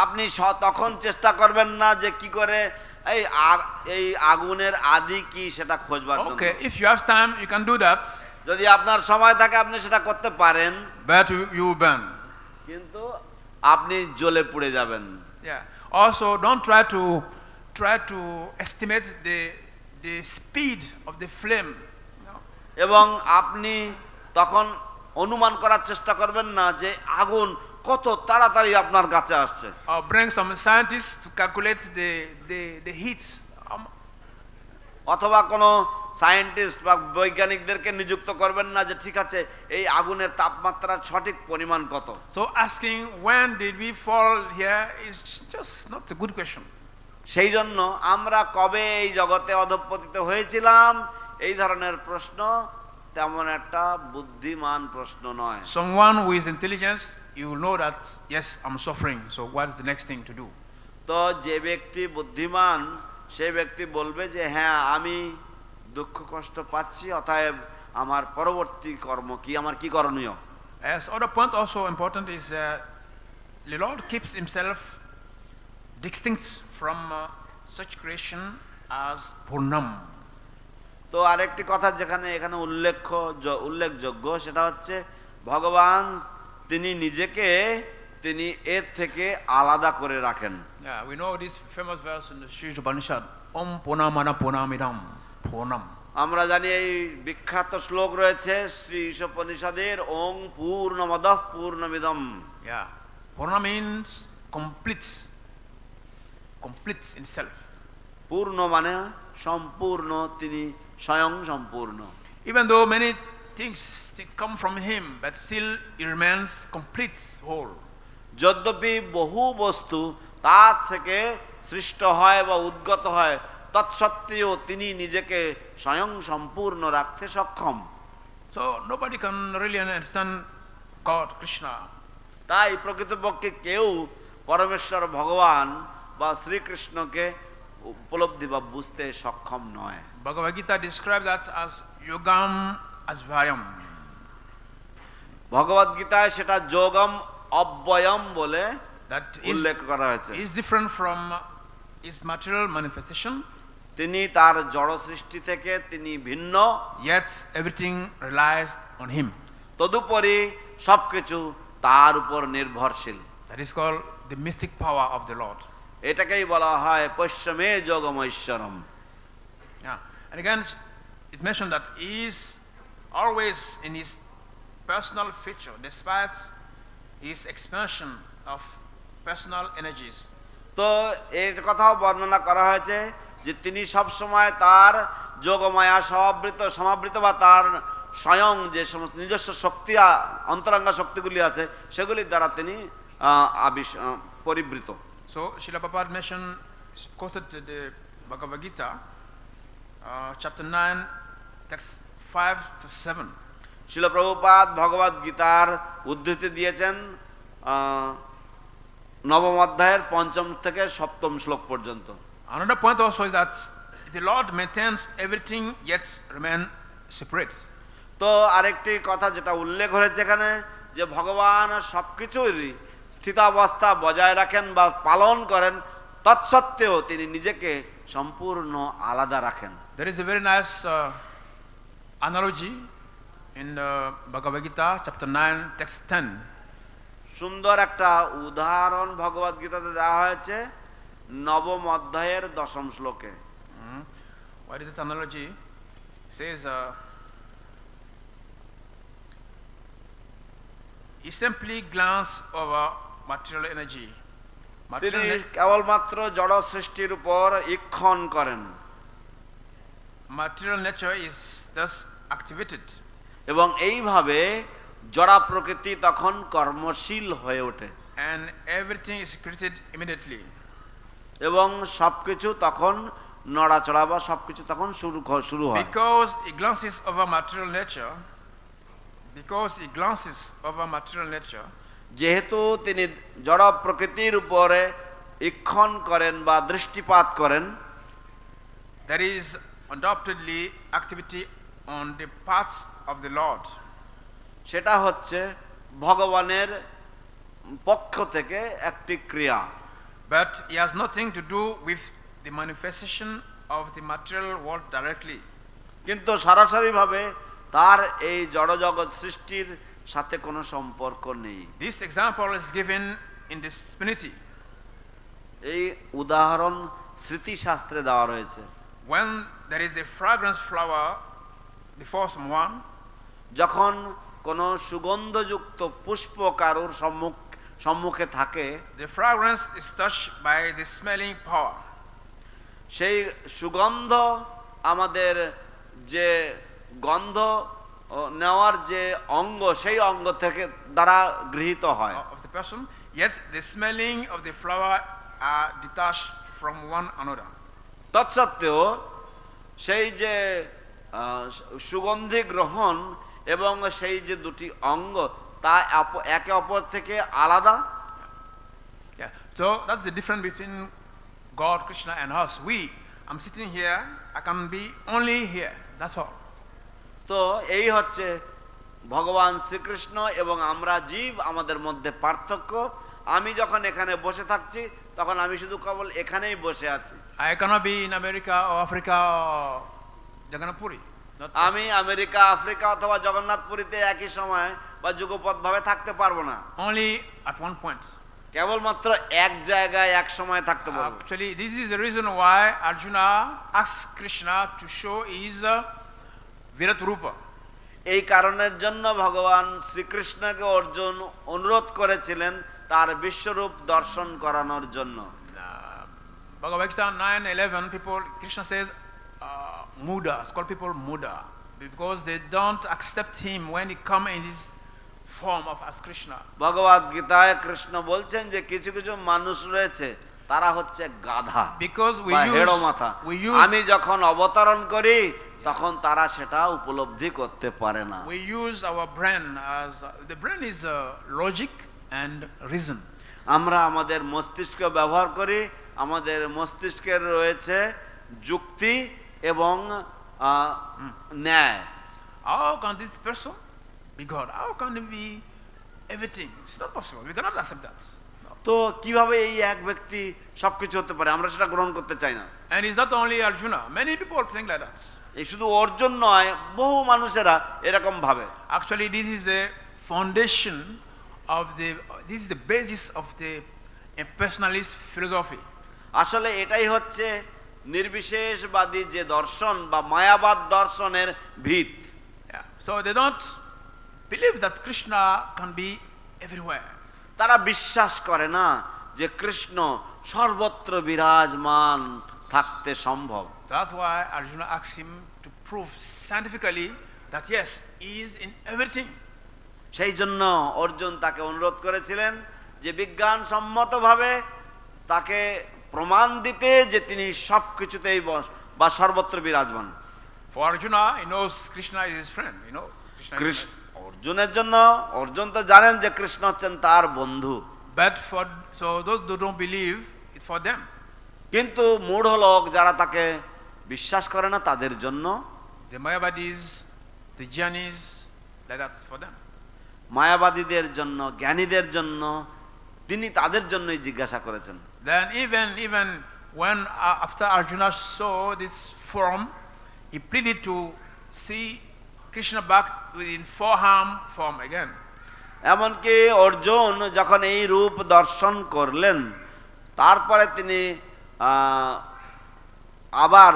আপনি তখন চেষ্টা করবেন না যে কি করে এই আগুনের আদি কি সেটা খোঁজবার জন্য। Okay, if you have time you can do that. যদি আপনার সময় থাকে আপনি সেটা করতে পারেন, but you burn. কিন্তু আপনি জ্বলে পুড়ে যাবেন। Also don't try to estimate the speed of the flame. এবং আপনি তখন অনুমান করার চেষ্টা করবেন না যে আগুন কত তাড়াতাড়ি আপনার কাছে আসছে। Bring some scientists to calculate the heat. অথবা কোনো সায়েন্টিস্ট বা বৈজ্ঞানিকদেরকে নিযুক্ত করবেন না যে ঠিক আছে এই আগুনের তাপমাত্রার সঠিক পরিমাণ কত। So asking when did we fall here is just not a good question. সেই জন্য আমরা কবে এই জগতে অধঃপতিত হয়েছিলাম এই ধরনের প্রশ্ন তেমন একটা বুদ্ধিমান প্রশ্ন নয়। Someone who is intelligent, you will know that yes, I'm suffering, so what is the next thing to do? তো যে ব্যক্তি বুদ্ধিমান সেই ব্যক্তি বলবে যে হ্যাঁ আমি দুঃখ কষ্ট পাচ্ছি, অতএব আমার পরবর্তী কর্ম কি, আমার কি করণীয়। As other point also important is the Lord keeps himself distinct from such creation as Purnam. তো আরেকটি কথা যেখানে এখানে উল্লেখযোগ্য সেটা হচ্ছে ভগবান তিনি নিজেকে তিনি এর থেকে আলাদা করে রাখেন। We know this famous verse in the Srimad Upanishad, Om Purnamana Purnamidam Purnam. আমরা জানি এই বিখ্যাত শ্লোক রয়েছে শ্রী ঈশোপনিষদের, ওং পূর্ণমদঃ পূর্ণমিদম। Purna means complete in self. পূর্ণ মানে সম্পূর্ণ, তিনি স্বয়ং সম্পূর্ণ। Even though many things come from him, but still he remains complete whole. যদ্যপি বহু বস্তু তার থেকে সৃষ্ট হয় বা উদ্গত হয়, তৎসত্ত্বেও তিনি নিজেকে স্বয়ং সম্পূর্ণ রাখতে সক্ষম। So nobody can really understand God, Kṛṣṇa. তাই প্রকৃতপক্ষে কেউ পরমেশ্বর ভগবান বা শ্রীকৃষ্ণকে উপলব্ধি বা বুঝতে সক্ষম নয়। Bhagavad Gita describes that as yogam asvayam. ভগবদ গীতায় সেটা যোগম অব্যয়ম বলে That উল্লেখ করা হয়েছে। is different from his material manifestation. তিনি তার জড় সৃষ্টি থেকে তিনি ভিন্ন, Yet everything relies on him. তদুপরি সবকিছু তার উপর নির্ভরশীল। That is called the mystic power of the Lord. এটাকেই বলা হয় পশ্যমে যোগমৈশ্বরম। Yeah. And again, it's mentioned that he is always in his personal feature, despite his expansion of personal energies. তো এর কথাও বর্ণনা করা হয়েছে যে তিনি সব সময় তার যোগমায়া সমাবৃত বা তার স্বয়ং যে সমস্ত নিজস্ব শক্তি, অন্তরঙ্গ শক্তিগুলি আছে সেগুলির দ্বারা তিনি পরিবৃত। So Srila Prabhupada mentioned, quoted the Bhagavad Gita, chapter 9, text 5 to 7. শিল প্রভুপাদ ভগবদ গীতার উদ্ধৃতি দিয়েছেন নবম অধ্যায়ের 5ম থেকে 7ম শ্লোক পর্যন্ত। Another point also is that the Lord maintains everything yet remain separate. তো আরেকটি কথা যেটা উল্লেখ হয়েছে এখানে, যে ভগবান সবকিছুরই স্থিতাবস্থা বজায় রাখেন বা পালন করেন, তৎসত্ত্বেও তিনি নিজেকে সম্পূর্ণ আলাদা রাখেন। There is a very nice analogy in Bhagavad Gita, chapter 9, text 10. সুন্দর একটা উদাহরণ ভগবদ গীতাতে দেওয়া হয়েছে নবম অধ্যায়ের 10ম শ্লোকে। What is this analogy? It says, he simply glanced over material energy. তিনি কেবলমাত্র জড় সৃষ্টির উপর ঈক্ষণ করেন। Material nature is thus activated. এবং এইভাবে জড় প্রকৃতি তখন কর্মশীল হয়ে ওঠে। And everything is created immediately. এবং সবকিছু তখন নড়াচড়া বা সবকিছু তখন শুরু হয়। Because he glances over material nature, যেহেতু তিনি জড় প্রকৃতির উপরে ঈক্ষণ করেন বা দৃষ্টিপাত করেন, there is undoubtedly activity on the parts of the Lord. সেটা হচ্ছে ভগবানের পক্ষ থেকে একটি ক্রিয়া। But he has nothing to do with the manifestation of the material world directly. কিন্তু সরাসরিভাবে তার এই জড়জগৎ সৃষ্টির সাথে কোনো সম্পর্ক নেই। This example is given in the Smriti. এই উদাহরণ স্মৃতিশাস্ত্রে দেওয়া রয়েছে। When there is a fragrance flower before someone, যখন কোনো সুগন্ধযুক্ত পুষ্প কারুর সম্মুখে থাকে, the fragrance is touched by the smelling power. সেই সুগন্ধ আমাদের যে গন্ধ নেওয়ার যে অঙ্গ, সেই অঙ্গ থেকে দ্বারা গৃহীত হয় Of the person, yet the smelling of the flower are detached from one another. তৎসত্ত্বেও সেই যে সুগন্ধি গ্রহণ এবং সেই যে দুটি অঙ্গ তা একে অপর থেকে আলাদা। Yeah. So that's the difference between God, Kṛṣṇa and us. I'm sitting here, I can be only here. That's all. তো এই হচ্ছে ভগবান শ্রীকৃষ্ণ এবং আমরা জীব, আমাদের মধ্যে পার্থক্য। আমি যখন এখানে বসে থাকছি তখন আমি শুধু কেবল এখানেই বসে আছি। I cannot be in America or Africa or Jagannath-puri. আমি আমেরিকা, আফ্রিকা অথবা জগন্নাথপুরীতে একই সময় বা যুগপৎভাবে থাকতে পারবো না। Only at one point. কেবলমাত্র এক জায়গায় এক সময় থাকতে পারবো। Actually, this is the reason why Arjuna asked Kṛṣṇa to show his Virat Rupa. এই কারণের জন্য ভগবান শ্রীকৃষ্ণকে অর্জুন অনুরোধ করেছিলেন তার বিশ্বরূপ দর্শন করানোর জন্য। Bhagavad Gita 9:11, Kṛṣṇa says, Muda, it's called people Muda. because they don't accept him when he come in his form of as Kṛṣṇa. ভগবদ গীতায় কৃষ্ণ বলছেন যে কিছু কিছু মানুষ রয়েছে তারা হচ্ছে গাধা, Because বা হেড়ো মাথা। we use আমি যখন অবতরণ করি তখন তারা সেটা উপলব্ধি করতে পারে না। we use our brain as the brain is logic and reason. আমরা আমাদের মস্তিষ্ক ব্যবহার করি, আমাদের মস্তিষ্কের রয়েছে যুক্তি এবং ন্যায়। How can this person be God? How can he be everything? It's not possible. We cannot accept that. তো কিভাবে এই এক ব্যক্তি সবকিছু হতে পারে, আমরা সেটা গ্রহণ করতে চাই না। And it's not only Arjuna. Many people think like that. এই শুধু অর্জুন নয়, বহু মানুষেরা এরকম ভাবে। Actually, this is the foundation of this is the basis of the impersonalist philosophy. আসলে এটাই হচ্ছে নির্বিশেষবাদী যে দর্শন বা মায়াবাদ দর্শনের ভিত। Yeah. So they don't believe that Kṛṣṇa can be everywhere. তারা বিশ্বাস করে না যে কৃষ্ণ সর্বত্র বিরাজমান থাকতে সম্ভব। That's why Arjuna asked him to prove scientifically that yes, he is in everything. সেই জন্য অর্জুন তাকে অনুরোধ করেছিলেন যে বিজ্ঞানসম্মতভাবে তাকে প্রমাণ দিতে যে তিনি সবকিছুতেই বা সর্বত্র বিরাজমান। For Arjuna, he knows Kṛṣṇa is his friend. You know, Kṛṣṇa is his friend. অর্জুনের জন্য অর্জুন তো জানেন যে কৃষ্ণ হচ্ছেন তার বন্ধু। But so those who don't believe, it's for them. কিন্তু মূঢ় লোক যারা তাকে বিশ্বাস করে না তাদের জন্য, The Mayavadis, the Jnanis, like that's for them. মায়াবাদীদের জন্য, জ্ঞানীদের জন্য তিনি তাদের জন্যই জিজ্ঞাসা করেছেন। Then even when after Arjuna saw this form, he pleaded to see Kṛṣṇa back in four-arm form again. এমনকি অর্জুন যখন এই রূপ দর্শন করলেন তারপরে তিনি আবার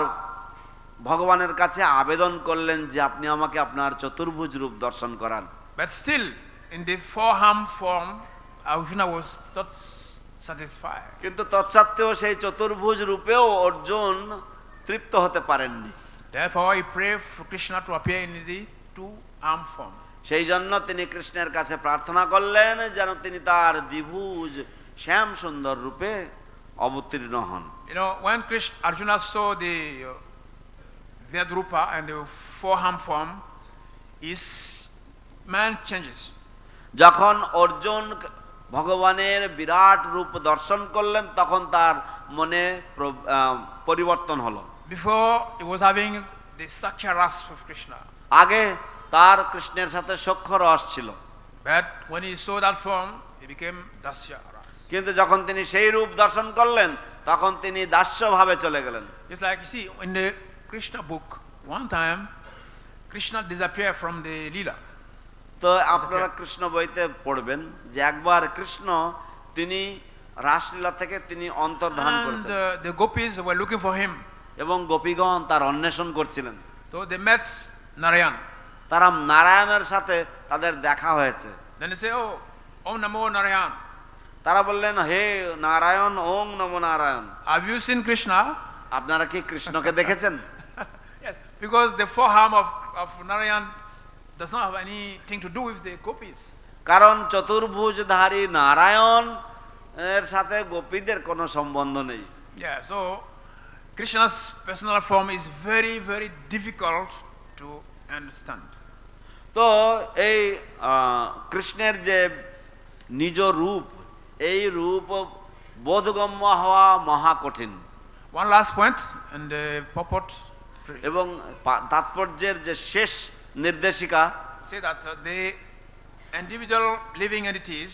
ভগবানের কাছে আবেদন করলেন যে আপনি আমাকে আপনার চতুর্ভুজ রূপ দর্শন করান। But still in the four-arm form, Arjuna was not satisfied. কিন্তু তৎসত্ত্বেও সেই চতুর্ভুজ রূপেও অর্জুন তৃপ্ত হতে পারেননি। Therefore, he prayed for Kṛṣṇa to appear in the two-arm form. সেই জন্য তিনি কৃষ্ণের কাছে প্রার্থনা করলেন যেন তিনি তার দ্বিভুজ শ্যাম সুন্দর রূপে অবতীর্ণ হন। You know, when Arjuna saw the yad-rupa and the four-arm form, his mind changes. যখন অর্জুন ভগবানের বিরাট রূপ দর্শন করলেন তখন তার মনে পরিবর্তন হলো। Before he was having the Sakhya Ras of Kṛṣṇa. আগে তার কৃষ্ণের সাথে সখ্য রস ছিল। But when he saw that form, he became Dasya Ras. কিন্তু যখন তিনি সেই রূপ দর্শন করলেন তখন তিনি দাস্য ভাবে চলে গেলেন। It's like you see in the Kṛṣṇa book, one time Kṛṣṇa disappeared from the Leela. তো আপনারা কৃষ্ণ বইতে পড়বেন যে একবার কৃষ্ণ তিনি রাসলীলা থেকে তিনি অন্তর্ধান করেছেন। And the gopis were looking for him. এবং গোপীগণ তার অন্বেষণ করছিলেন। So they met Narayan. তারা নারায়ণের সাথে তাদের দেখা হয়েছে। Then they say, "Oh, Om Namo Narayan." তারা বললেন, হে নারায়ণ, ওং নমো Narayan. Have you seen Kṛṣṇa? আপনারা কি কৃষ্ণকে দেখেছেন? Yes, because the forearm of Narayan does not have anything to do with the gopis. কারণ চতুর্ভুজধারী নারায়ণ এর সাথে গোপীদের কোনো সম্বন্ধ নেই। Yeah, so Kṛṣṇa's personal form is very, very difficult to understand. তো এই কৃষ্ণের যে নিজ রূপ, এই রূপ বোধগম্য হওয়া মহা কঠিন। One last point and purport. এবং তাৎপর্যের যে শেষ নির্দেশিকা Say that the individual living entities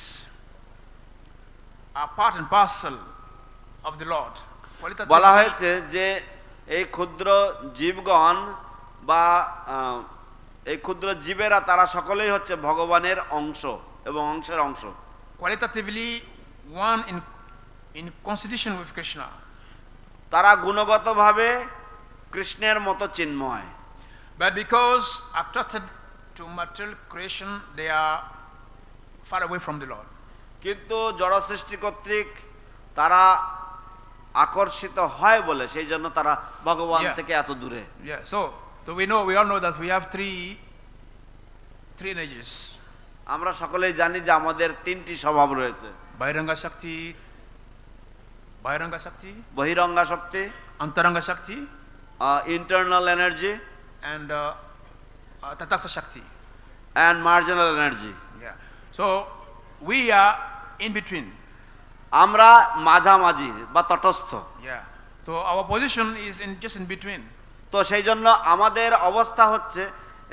are part and parcel of the Lord. বলা হয়েছে যে এই ক্ষুদ্র জীবগণ বা এই ক্ষুদ্র জীবেরা তারা সকলেই হচ্ছে ভগবানের অংশ এবং অংশের অংশ। Qualitatively one in constitution with Kṛṣṇa. তারা গুণগতভাবে কৃষ্ণের মতো চিন্ময়। But because attracted to material creation, they are far away from the Lord. কিন্তু জড় সৃষ্টি কর্তৃক তারা আকর্ষিত হয় বলে সেই জন্য তারা ভগবান থেকে এত দূরে। Yeah. So So we all know that we have three energies. আমরা সকলেই জানি যে আমাদের তিনটি স্বভাব রয়েছে, Bahiranga Shakti, বহিরঙ্গা Shakti, Antaranga Shakti, internal energy, and Tatastha Shakti. and marginal energy. Yeah. So we are in between. আমরা মাঝামাঝি বা তটস্থ। Yeah. So our position is just in between. তো সেই জন্য আমাদের অবস্থা হচ্ছে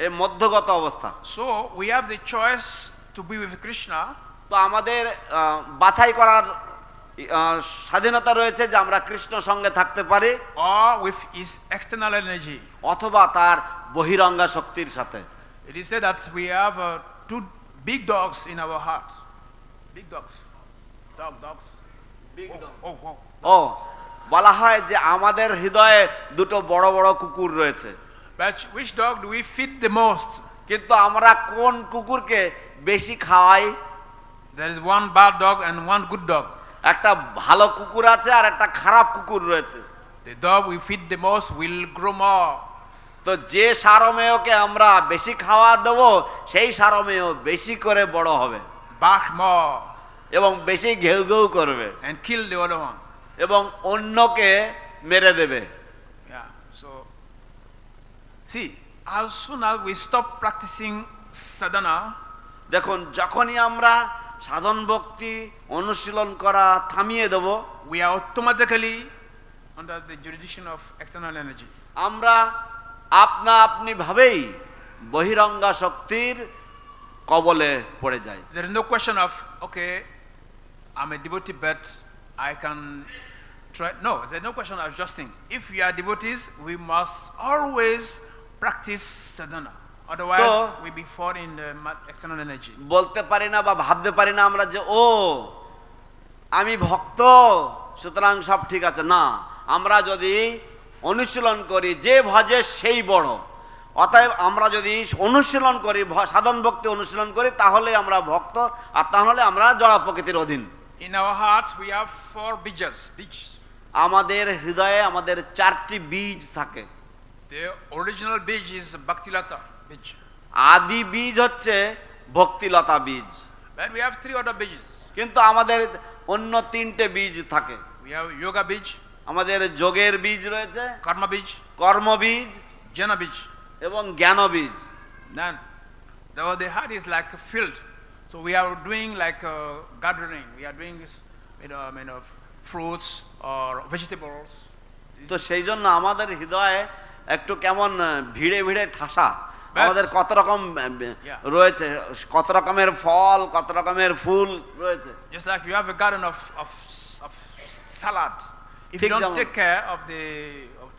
এই মধ্যগত অবস্থা। So we have the choice to be with Kṛṣṇa. তো আমাদের বাছাই করার স্বাধীনতা রয়েছে যে আমরা কৃষ্ণ সঙ্গে থাকতে পারি, or with his external energy. অথবা তার বহিরঙ্গা শক্তির সাথে। It is said that we have two big dogs in our heart. Big dogs. Dogs. Big dog. Oh. ও বলা হয় যে আমাদের হৃদয়ে দুটো বড় বড় কুকুর রয়েছে। But which dog do we feed the most? কিন্তু আমরা কোন কুকুরকে বেশি খাওয়াই? There is one bad dog and one good dog. একটা ভালো কুকুর আছে আর একটা খারাপ কুকুর রয়েছে। The dog we feed the most will grow more. তো যে সারমেয়কে আমরা বেশি খাওয়া দেব সেই সারমেয় বেশি করে বড় হবে, Bark more. এবং বেশি ঘেউ ঘেউ করবে, And kill the other one. এবং অন্যকে মেরে দেবে। Yeah. So, see, as soon as we stop practicing sadhana, দেখুন, যখনই আমরা সাধন ভক্তি অনুশীলন করা থামিয়ে দেব, we are automatically under the jurisdiction of external energy. আমরা আপনা আপনি ভাবেই বহিরঙ্গা শক্তির কবলে পড়ে যাই। There is no question of, okay, I'm a devotee, but I can try. No, there's no question of adjusting. If we are devotees, we must always practice sadhana. Otherwise, we be fought in the external energy. বলতে পারি না বা ভাবতে পারি না আমরা যে ও আমি ভক্ত সুতরাং সব ঠিক আছে। না, আমরা যদি অনুশীলন করি যে ভজে সেই বড়, অতএব আমরা যদি অনুশীলন করি, সাধন ভক্তি অনুশীলন করি, তাহলে আমরা ভক্ত, আর তাহলে আমরা জড় প্রকৃতির অধীন। In our hearts, we have 4 bijas. আমাদের হৃদয়ে আমাদের 4টি বীজ থাকে। The original bij is Bhaktilata bij. আদি বীজ হচ্ছে ভক্তিলতা বীজ। But we have 3 other bijas. কিন্তু আমাদের অন্য 3টে বীজ থাকে। We have yoga bij, আমাদের যোগের বীজ রয়েছে, karma bij, কর্ম বীজ jnana bij. এবং জ্ঞান বীজ। Then the heart is like a field. So we are doing like a gathering. We are doing this made of fruits or vegetables. তো সেই জন্য আমাদের হৃদয়ে একটু কেমন ভিড়ে ভিড়ে ঠাসা। আমাদের কত রকম রয়েছে, কত রকমের ফল, কত রকমের ফুল রয়েছে। Just like you have a garden of salad. If you don't take care of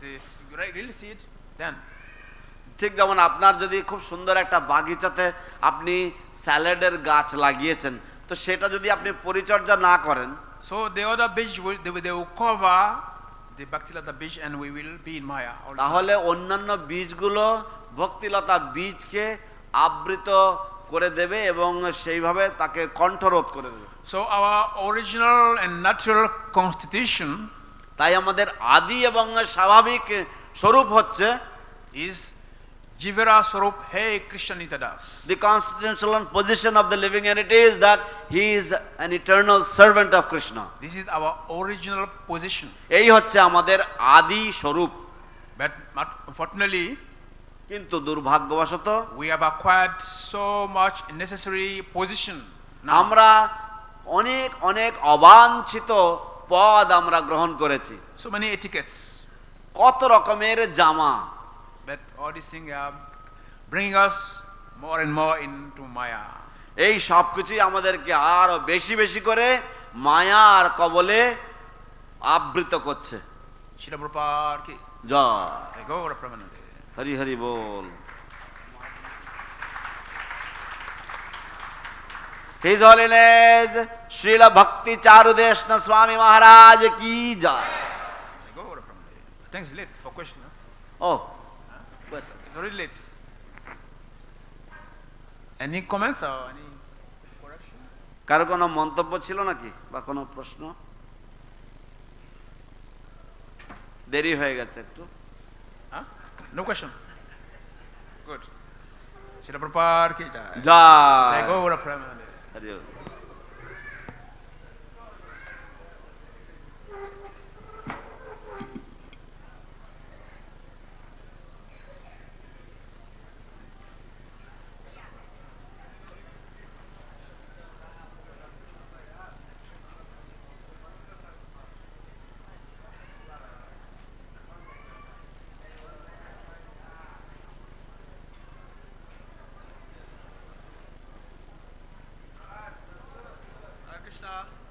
this real seed, then ঠিক যেমন আপনার যদি খুব সুন্দর একটা বাগিচাতে আপনি স্যালাডের গাছ লাগিয়েছেন, তো সেটা যদি আপনি পরিচর্যা না করেন, so the other bij they will cover the bhaktilata bij and we will be in maya. তাহলে অন্যান্য বীজগুলো ভক্তিলতা বীজকে আবৃত করে দেবে এবং সেইভাবে তাকে কণ্ঠরোধ করে দেবে। So our original and natural constitution, তাই আমাদের আদি এবং স্বাভাবিক স্বরূপ হচ্ছে is Jivara Swarup Hey Krishna Nitadas. The constitutional position of the living entity is that he is an eternal servant of Kṛṣṇa. This is our original position. এই হচ্ছে আমাদের আদি স্বরূপ। But unfortunately, কিন্তু দুর্ভাগ্যবশত we have acquired so much necessary position. আমরা অনেক অনেক অবাঞ্ছিত পদ আমরা গ্রহণ করেছি। So many etiquettes. কত রকমের জামা। But all these things are bringing us more and more into Maya. এই সব কিছুই আমাদেরকে আরো বেশি বেশি করে মায়ার কবলে আবৃত করছে। Śrīla Prabhupada ki Joy. Gaura Pramanande. Hari Hari ball. His Holiness Srila Bhakti Carudesna Swami Maharaj ki jai. Gaura Pramanande. Thanks late for question. Oh. It's already late. Any comments or any correction? কারো কোনো মন্তব্য ছিল নাকি বা কোনো প্রশ্ন? দেরি হয়ে গেছে একটু। No question. Good. Srila Prabhupada ki jai. Jai. Jai Gaura Premanande. Hari Bol. Kṛṣṇa.